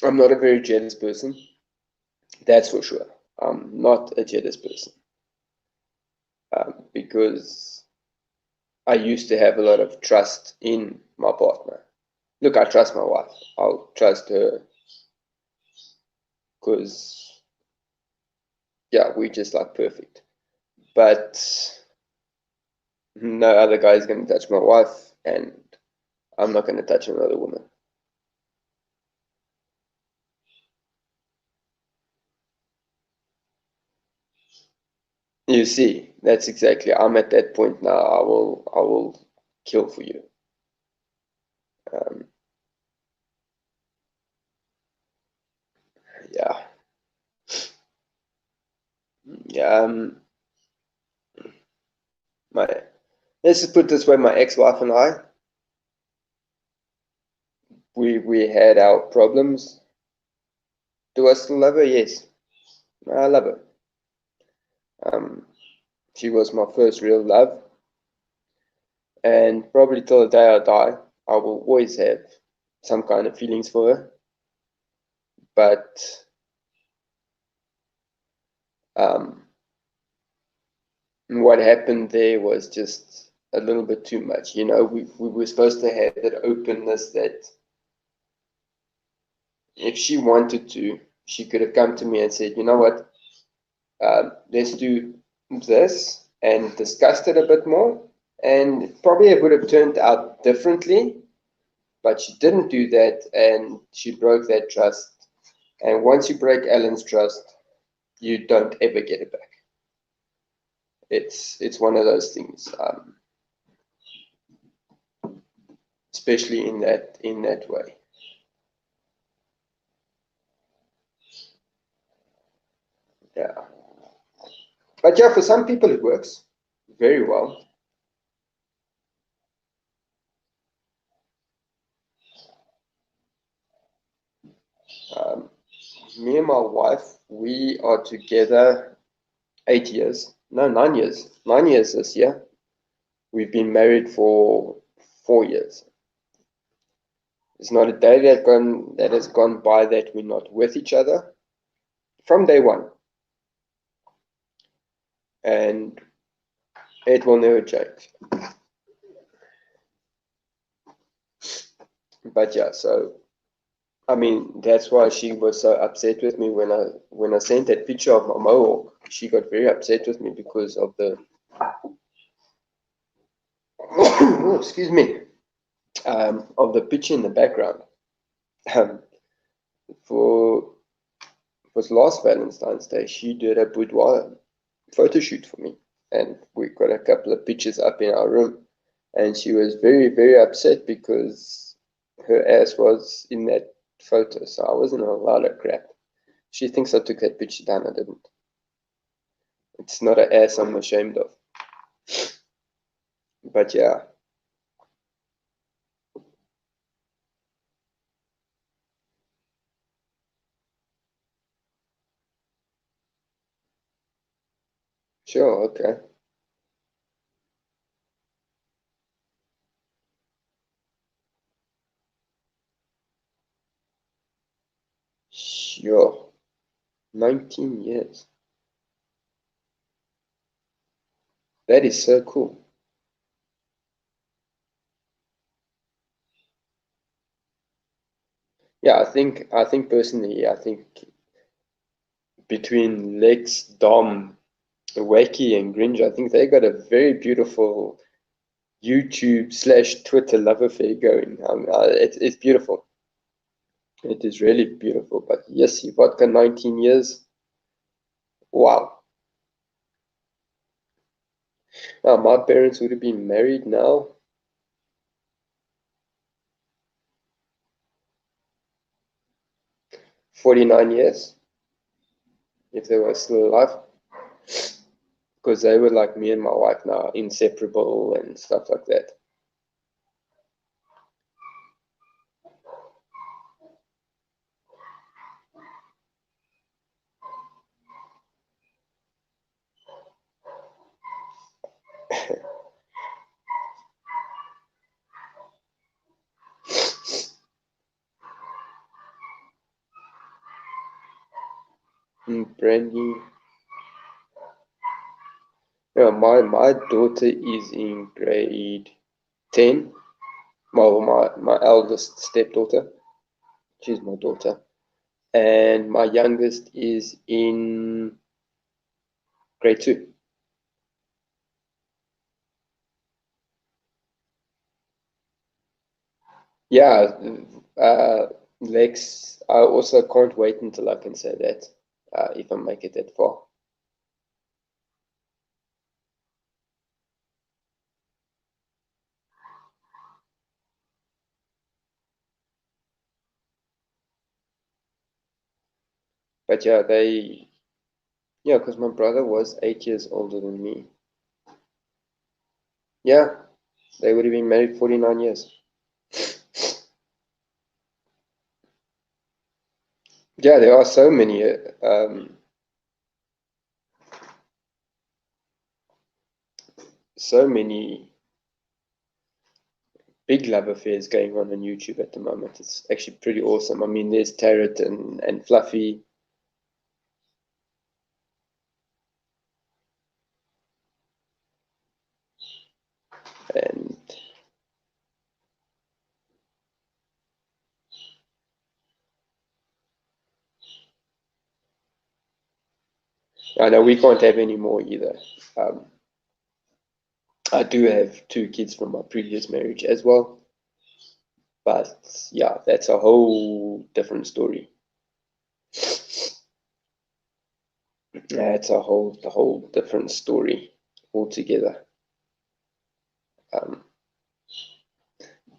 I'm not a very jealous person, that's for sure. I'm not a jealous person. because I used to have a lot of trust in my partner. Look, I trust my wife. I'll trust her because, yeah, we just like perfect. But no other guy is going to touch my wife, and I'm not going to touch another woman. You see, that's exactly. I'm at that point now. I will kill for you. Um, yeah, yeah. My let's just put it this way: my ex-wife and I, we had our problems. Do I still love her? Yes, I love her. Um, she was my first real love, and probably till the day I die, I will always have some kind of feelings for her. But um, what happened there was just a little bit too much. You know, we were supposed to have that openness that if she wanted to, she could have come to me and said, you know what, let's do this and discussed it a bit more. And probably it would have turned out differently, but she didn't do that and she broke that trust. And once you break Alan's trust, you don't ever get it back. It's one of those things, especially in that way. Yeah, but yeah, for some people it works very well. Um, Me and my wife, we are together 8 years. No, 9 years. 9 years this year. We've been married for 4 years. There's not a day that has gone by that we're not with each other from day one, and it will never change. But yeah, so I mean that's why she was so upset with me when I sent that picture of my mohawk. She got very upset with me because of the oh, excuse me, of the picture in the background. Um, for was last Valentine's Day, she did a boudoir photo shoot for me, and we got a couple of pictures up in our room. And she was very, very upset because her ass was in that photo, so I wasn't a lot of crap. She thinks I took that picture down. I didn't. It's not an ass I'm ashamed of. But yeah, sure, okay, sure. 19 years. That is so cool. Yeah, I think personally, I think between Lex, Dom, Wacky, and Gringe, I think they got a very beautiful YouTube/Twitter love affair going. It's beautiful. It is really beautiful. But yes, Vodka 19 years. Wow. My parents would have been married now 49 years if they were still alive. Because they were like me and my wife now, inseparable and stuff like that. Brandy. Yeah, my daughter is in grade 10. Well, my eldest stepdaughter, she's my daughter, and my youngest is in grade 2. Yeah, Lex, I also can't wait until I can say that, if I make it that far. But yeah, yeah, because my brother was 8 years older than me. Yeah, they would have been married 49 years. Yeah, there are so many big love affairs going on YouTube at the moment. It's actually pretty awesome. I mean, there's Tarot and Fluffy, and I know we can't have any more either. Um, I do have 2 kids from my previous marriage as well, but yeah, that's a whole different story. That's the whole different story altogether. Um,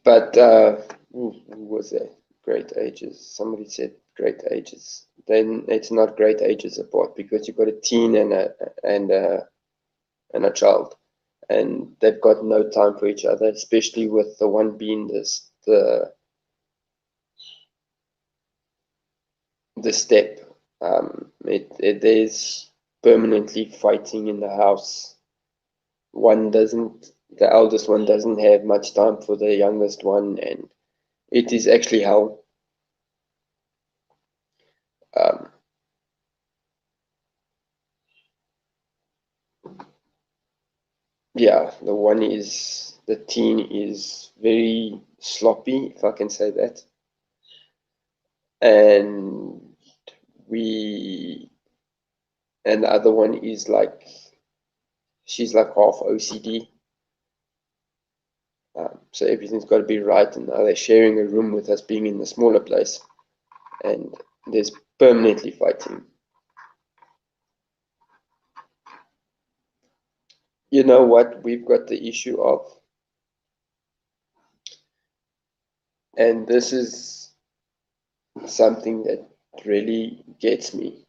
but who was that? Great ages. Somebody said great ages. Then it's not great ages apart because you've got a teen and a child, and they've got no time for each other, especially with the one being the step. There's permanently fighting in the house. The eldest one doesn't have much time for the youngest one, and it is actually hell. Um, yeah, the teen is very sloppy, if I can say that, and we, and the other one is like, she's like half OCD. So everything's got to be right, and now they're sharing a room with us being in the smaller place, and there's permanently fighting. You know what we've got the issue of, and this is something that really gets me.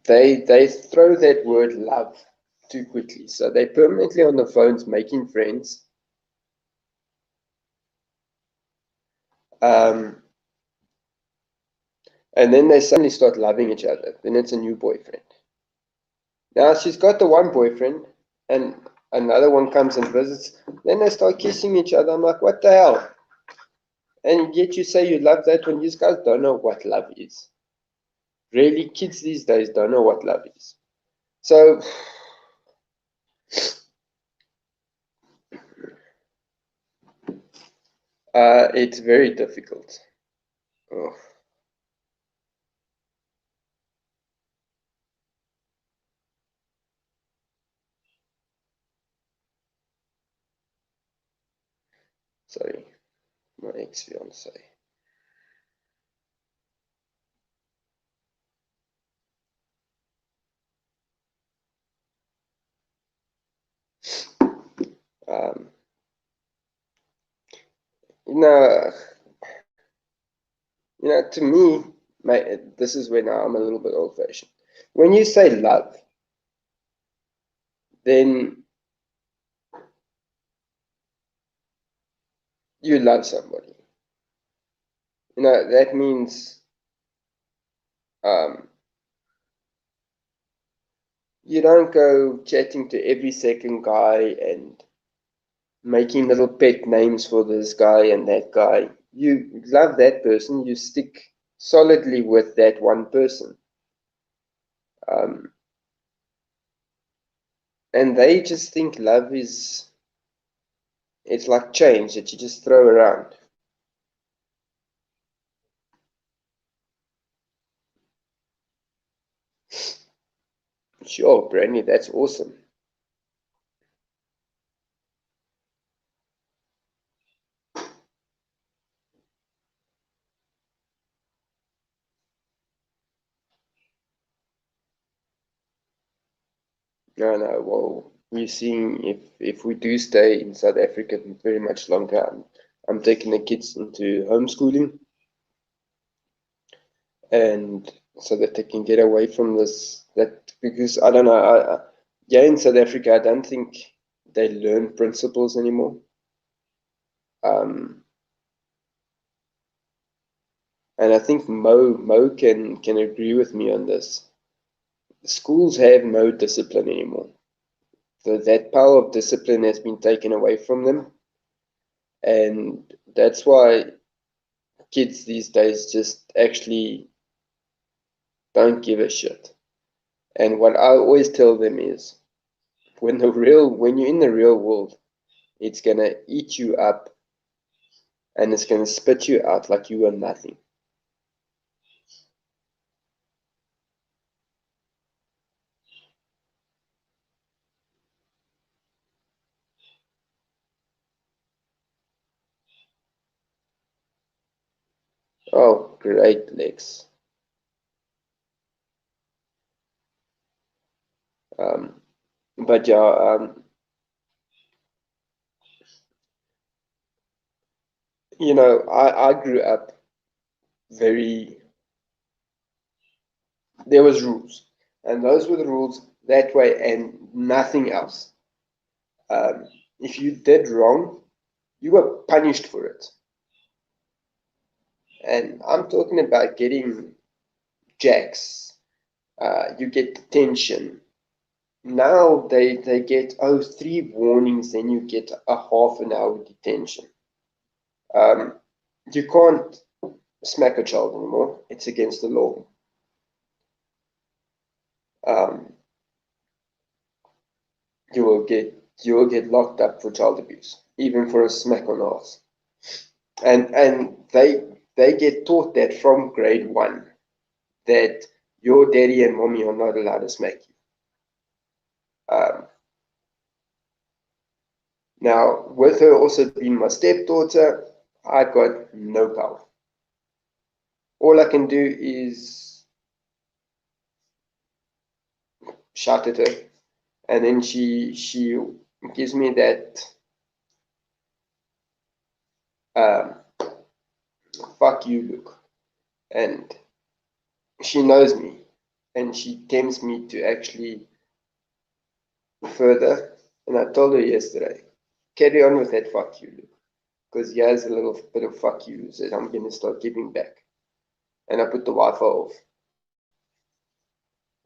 They throw that word love too quickly, so they're permanently on the phones making friends. Um, and then they suddenly start loving each other. Then it's a new boyfriend. Now she's got the one boyfriend, and another one comes and visits. Then they start kissing each other. I'm like, what the hell? And yet you say you love that when these guys don't know what love is. Really, kids these days don't know what love is. So it's very difficult. Oh, sorry, my ex-fiance. Um, you know, to me, this is when I'm a little bit old-fashioned. When you say love, then you love somebody. That means um, you don't go chatting to every second guy and making little pet names for this guy and that guy. You love that person, you stick solidly with that one person. Um, And they just think love is, it's like change that you just throw around. Sure, Brandy, that's awesome. No, well, we're seeing if we do stay in South Africa very much longer, I'm taking the kids into homeschooling, and so that they can get away from this. That because I don't know, yeah, in South Africa, I don't think they learn principles anymore. Um, and I think Mo can agree with me on this. Schools have no discipline anymore. So that power of discipline has been taken away from them, and that's why kids these days just actually don't give a shit. And what I always tell them is when you're in the real world, it's gonna eat you up and it's gonna spit you out like you are nothing. Oh, great, Lex. Um, but yeah, I grew up very, there was rules, and those were the rules that way and nothing else. Um, if you did wrong, you were punished for it. And I'm talking about getting jacks. You get detention. Now they get 3 warnings, then you get a half an hour detention. Um, you can't smack a child anymore. It's against the law. Um, you will get locked up for child abuse, even for a smack on the ass. And they get taught that from grade one that your daddy and mommy are not allowed to smack you. Um, Now, with her also being my stepdaughter, I got no power. All I can do is shout at her, and then she gives me that um, fuck you look, and she knows me, and she tempts me to actually further. And I told her yesterday, carry on with that fuck you look, because here's a little bit of fuck you that I'm gonna start giving back. And I put the Wi-Fi off,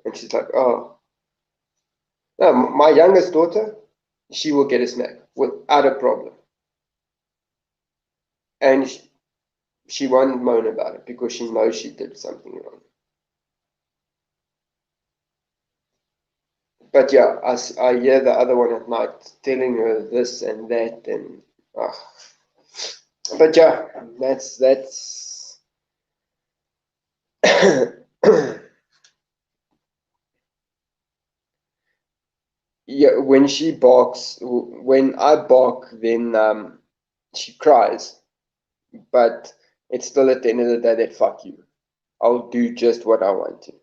and she's like, oh. No, my youngest daughter, she will get a snack without a problem. And she won't moan about it because she knows she did something wrong. But yeah, I hear the other one at night telling her this and that, and but yeah, that's yeah. When she barks, when I bark, then she cries. But it's still at the end of the day that fuck you. I'll do just what I want to.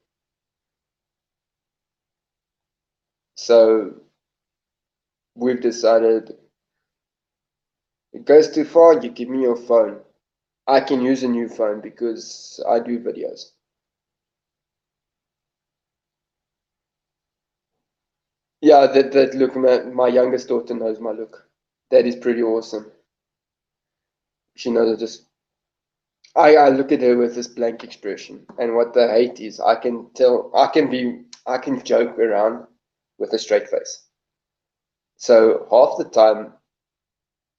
So we've decided it goes too far, you give me your phone. I can use a new phone because I do videos. Yeah, that look, my youngest daughter knows my look. That is pretty awesome. She knows it just. I look at her with this blank expression, and what the hate is, I can tell. I can joke around with a straight face. So half the time,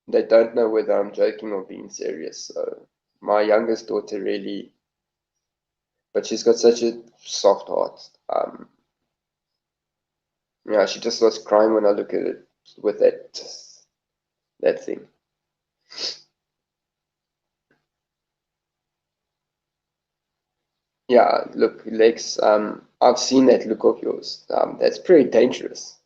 they don't know whether I'm joking or being serious. So my youngest daughter really, but she's got such a soft heart. Yeah, she just starts crying when I look at it with that thing. Yeah, look, Lex, I've seen that look of yours. That's pretty dangerous.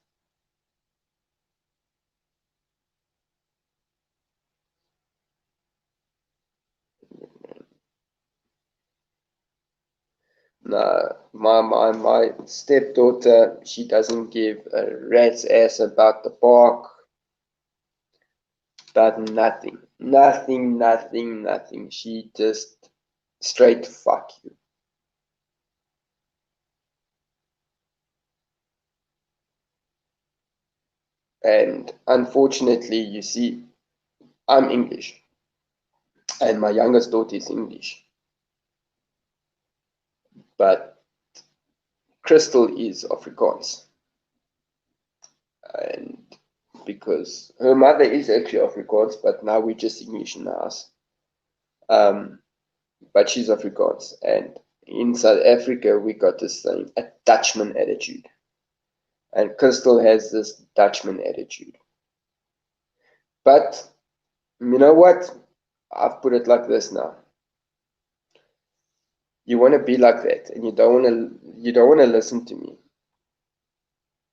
Nah, my stepdaughter, she doesn't give a rat's ass about the park, but nothing. Nothing, nothing, nothing. She just straight fuck you. And unfortunately, you see, I'm English, and my youngest daughter is English, but Crystal is Afrikaans. And because her mother is actually Afrikaans, but now we're just English in the house. But she's Afrikaans. And in South Africa, we got this thing, a Dutchman attitude. And Crystal has this Dutchman attitude. But you know what? I've put it like this now. You want to be like that, and you don't want to listen to me.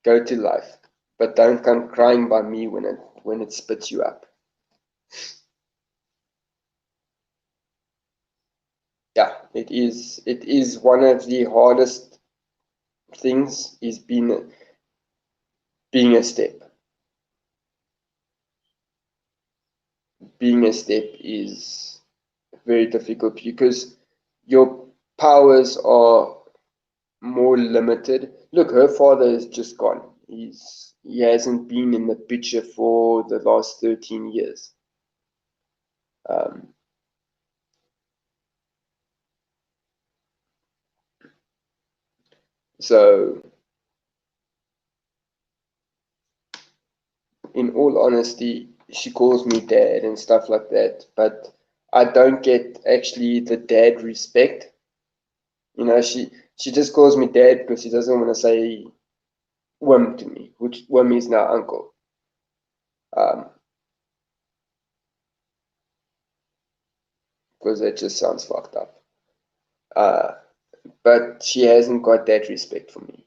Go to life, but don't come crying by me when it spits you up. Yeah, it is one of the hardest things is being a step. Being a step is very difficult because your powers are more limited. Look, her father is just gone. He hasn't been in the picture for the last 13 years. Um, so, in all honesty, she calls me dad and stuff like that, but I don't get actually the dad respect. You know, she just calls me dad because she doesn't want to say Wim to me, which Wim is now uncle. Um, because that just sounds fucked up. Uh, but she hasn't got that respect for me.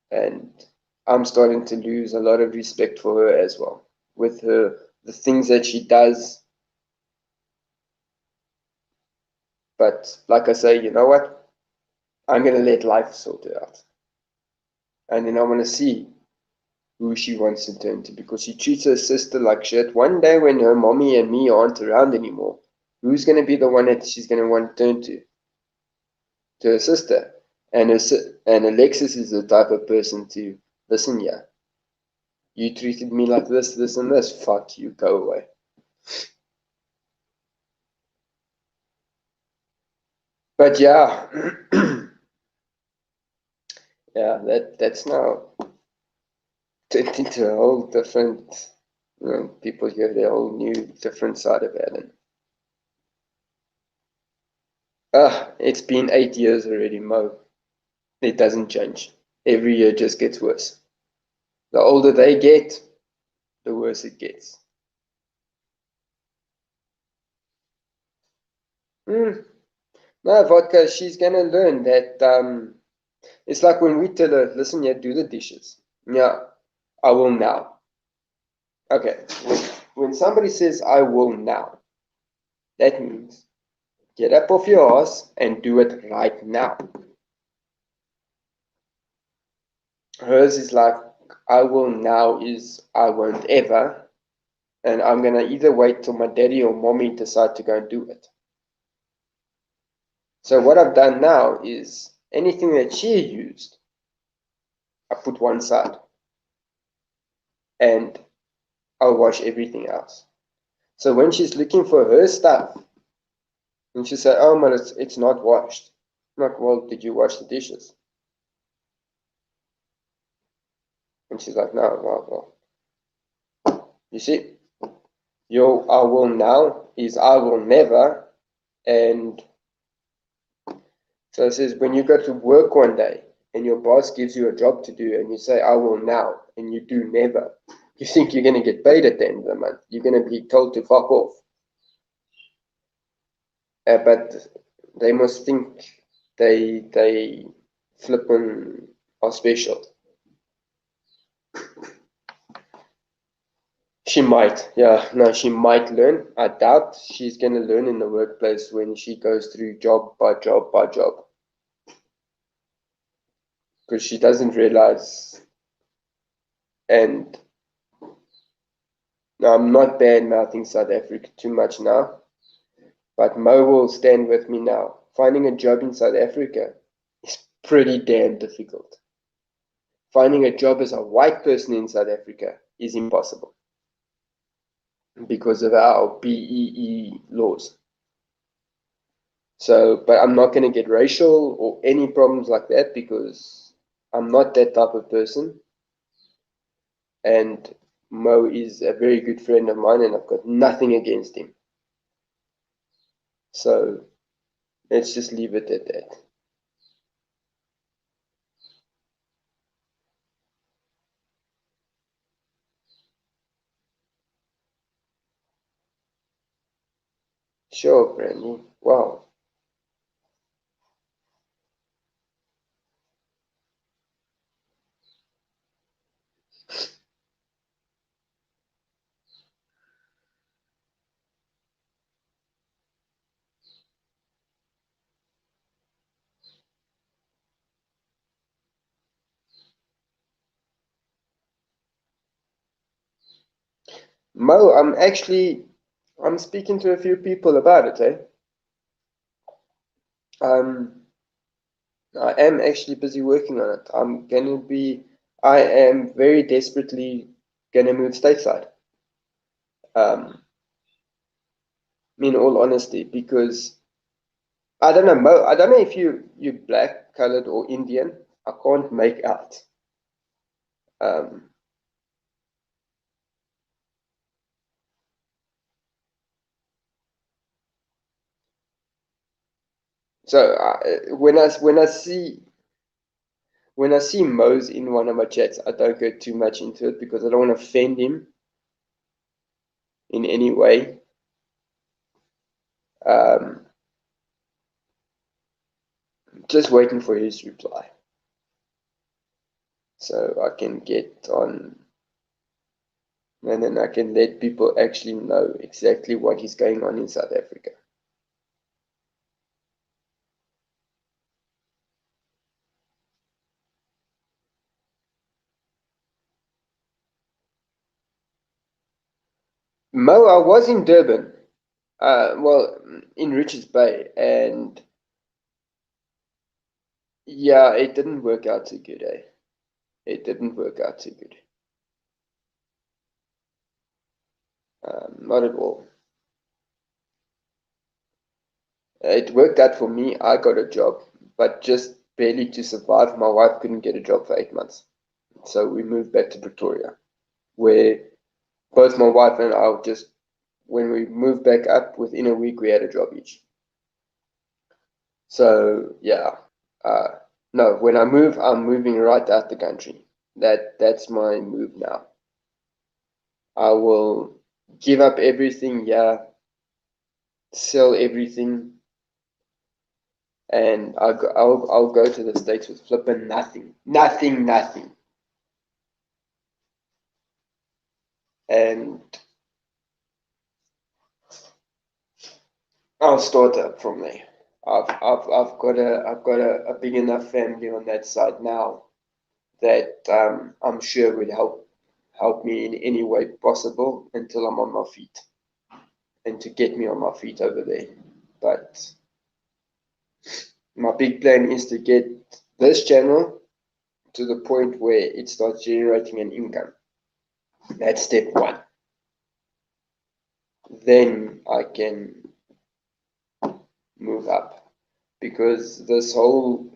And I'm starting to lose a lot of respect for her as well. With the things that she does. But like I say, you know what? I'm gonna let life sort it out. And then I wanna see who she wants to turn to because she treats her sister like shit. One day when her mommy and me aren't around anymore, who's gonna be the one that she's gonna want to turn to? To her sister. And Alexis is the type of person to listen, yeah. You treated me like this, and this. Fuck you, go away. But yeah, yeah, that's now turned into a whole different. People hear their whole new different side of Alan. It's been 8 years already, Mo. It doesn't change. Every year just gets worse. The older they get, the worse it gets. Mm. No, vodka, she's gonna learn that it's like when we tell her, listen, yeah, do the dishes. Yeah, I will now. Okay, when somebody says I will now, that means get up off your ass and do it right now. Hers is like I will now is I won't ever, and I'm gonna either wait till my daddy or mommy decide to go and do it. So what I've done now is anything that she used, I put one side and I'll wash everything else. So when she's looking for her stuff, and she said, "Oh, man, it's not washed." I'm like, "Well, did you wash the dishes?" And she's like, "No, well. You see, your I will now is I will never." And so it says, when you go to work one day and your boss gives you a job to do and you say, I will now, and you do never, you think you're going to get paid at the end of the month. You're going to be told to fuck off. But they must think they flippin' are special. She might, yeah, no, she might learn. I doubt she's going to learn in the workplace when she goes through job by job by job. Because she doesn't realize, and no, I'm not bad mouthing South Africa too much now, but Mo will stand with me now. Finding a job in South Africa is pretty damn difficult. Finding a job as a white person in South Africa is impossible because of our BEE laws. So, but I'm not going to get racial or any problems like that because I'm not that type of person. And Mo is a very good friend of mine and I've got nothing against him. So let's just leave it at that. Sure, Brandy. Wow. Mo, I'm speaking to a few people about it, eh? I am actually busy working on it. I am very desperately gonna move stateside. In all honesty, because I don't know, Mo, I don't know if you're black, colored, or Indian. I can't make out. Um, so when I see Mo's in one of my chats, I don't go too much into it because I don't want to offend him in any way. Um, just waiting for his reply so I can get on, and then I can let people actually know exactly what is going on in South Africa. Mo, I was in Durban, well, in Richards Bay, and yeah, it didn't work out too good, eh? It didn't work out too good. Not at all. It worked out for me. I got a job, but just barely to survive. My wife couldn't get a job for 8 months. So we moved back to Pretoria, where both my wife and I just, when we moved back up within a week, we had a job each. So yeah, uh, no, when I move, I'm moving right out the country. That's my move now. I will give up everything, yeah, sell everything, and I'll go to the States with flipping nothing, and I'll start up from there. I've got a big enough family on that side now that I'm sure would help me in any way possible until I'm on my feet and to get me on my feet over there. But my big plan is to get this channel to the point where it starts generating an income. That's step one. Then I can move up because this whole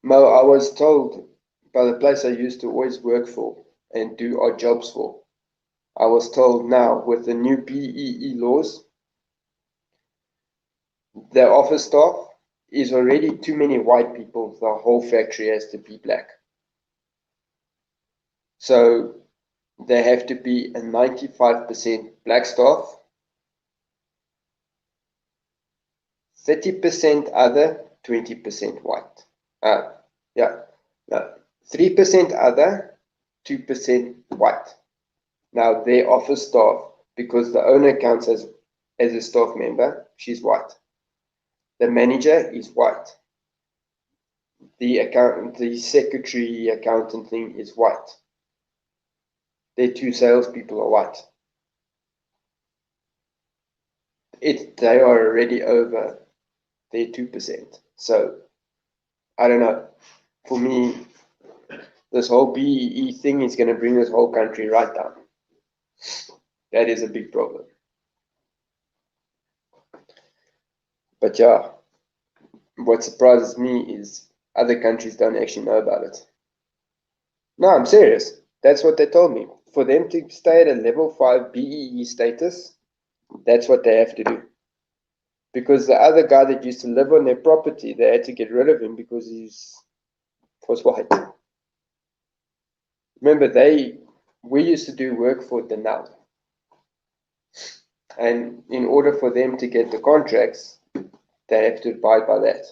Mo, I was told by the place I used to always work for and do odd jobs for. I was told now with the new BEE laws, the office staff is already too many white people. The whole factory has to be black. So there have to be a 95% black staff, 30% other, 20% white. 3% other, 2% white. Now their office staff, because the owner counts as a staff member, she's white. The manager is white. The secretary, accountant thing is white. Their 2 salespeople are white. They are already over their 2%. So I don't know. For me, this whole BEE thing is going to bring this whole country right down. That is a big problem. But yeah, what surprises me is other countries don't actually know about it. No, I'm serious. That's what they told me. For them to stay at a level 5 BEE status, that's what they have to do. Because the other guy that used to live on their property, they had to get rid of him because he was white. Remember, we used to do work for Denel. And in order for them to get the contracts, they have to abide by that.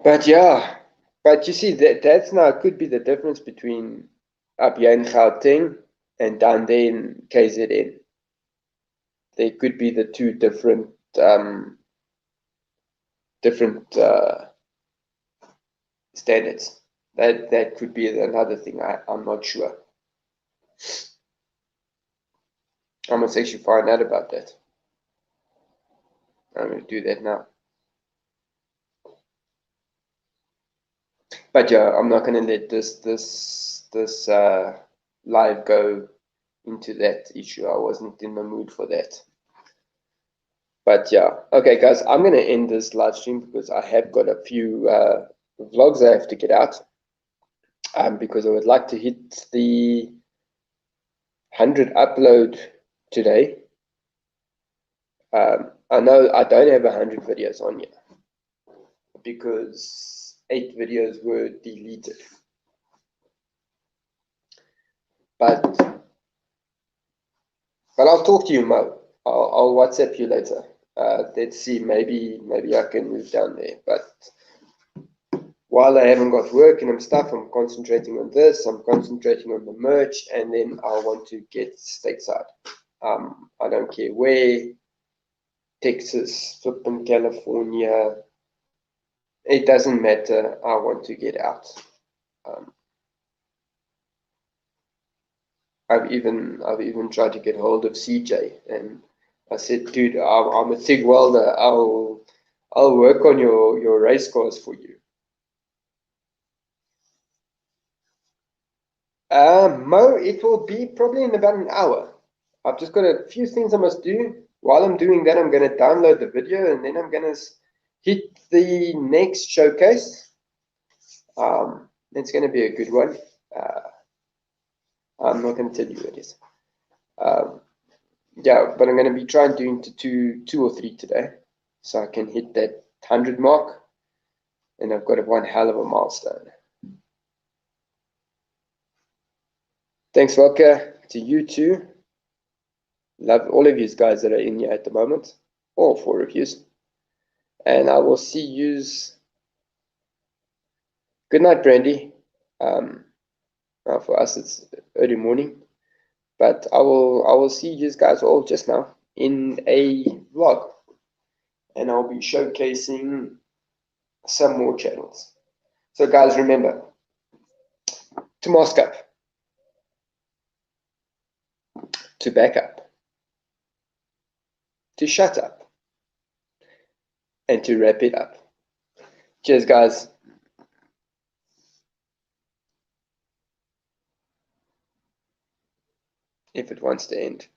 But yeah, but you see, that's now could be the difference between up here in Gauteng and down there in KZN. They could be the two different standards. That could be another thing. I'm not sure. I must actually find out about that. I'm going to do that now. But yeah, I'm not going to let this live go into that issue. I wasn't in the mood for that. But yeah, okay, guys, I'm going to end this live stream because I have got a few vlogs I have to get out. Because I would like to hit the 100 upload today. I know I don't have 100 videos on here because 8 videos were deleted. But I'll talk to you, Mo. I'll WhatsApp you later. Let's see, maybe I can move down there. But while I haven't got work and stuff, I'm concentrating on this. I'm concentrating on the merch, and then I want to get stateside. I don't care where, Texas, flipping California. It doesn't matter. I want to get out. I've even tried to get hold of CJ, and I said, dude, I'm a TIG welder. I'll work on your race cars for you. Mo, it will be probably in about an hour. I've just got a few things I must do. While I'm doing that, I'm going to download the video, and then I'm going to hit the next showcase. It's going to be a good one. I'm not going to tell you what it is. Yeah, but I'm going to be trying doing to two or three today, so I can hit that 100 mark, and I've got one hell of a milestone. Thanks, Volker, to you too. Love all of you guys that are in here at the moment, all 4 of you. And I will see yous. Good night, Brandy. For us, it's early morning, but I will see you guys all just now in a vlog, and I'll be showcasing some more channels. So, guys, remember to mask up, to back up, to shut up, and to wrap it up. Cheers, guys. If it wants to end.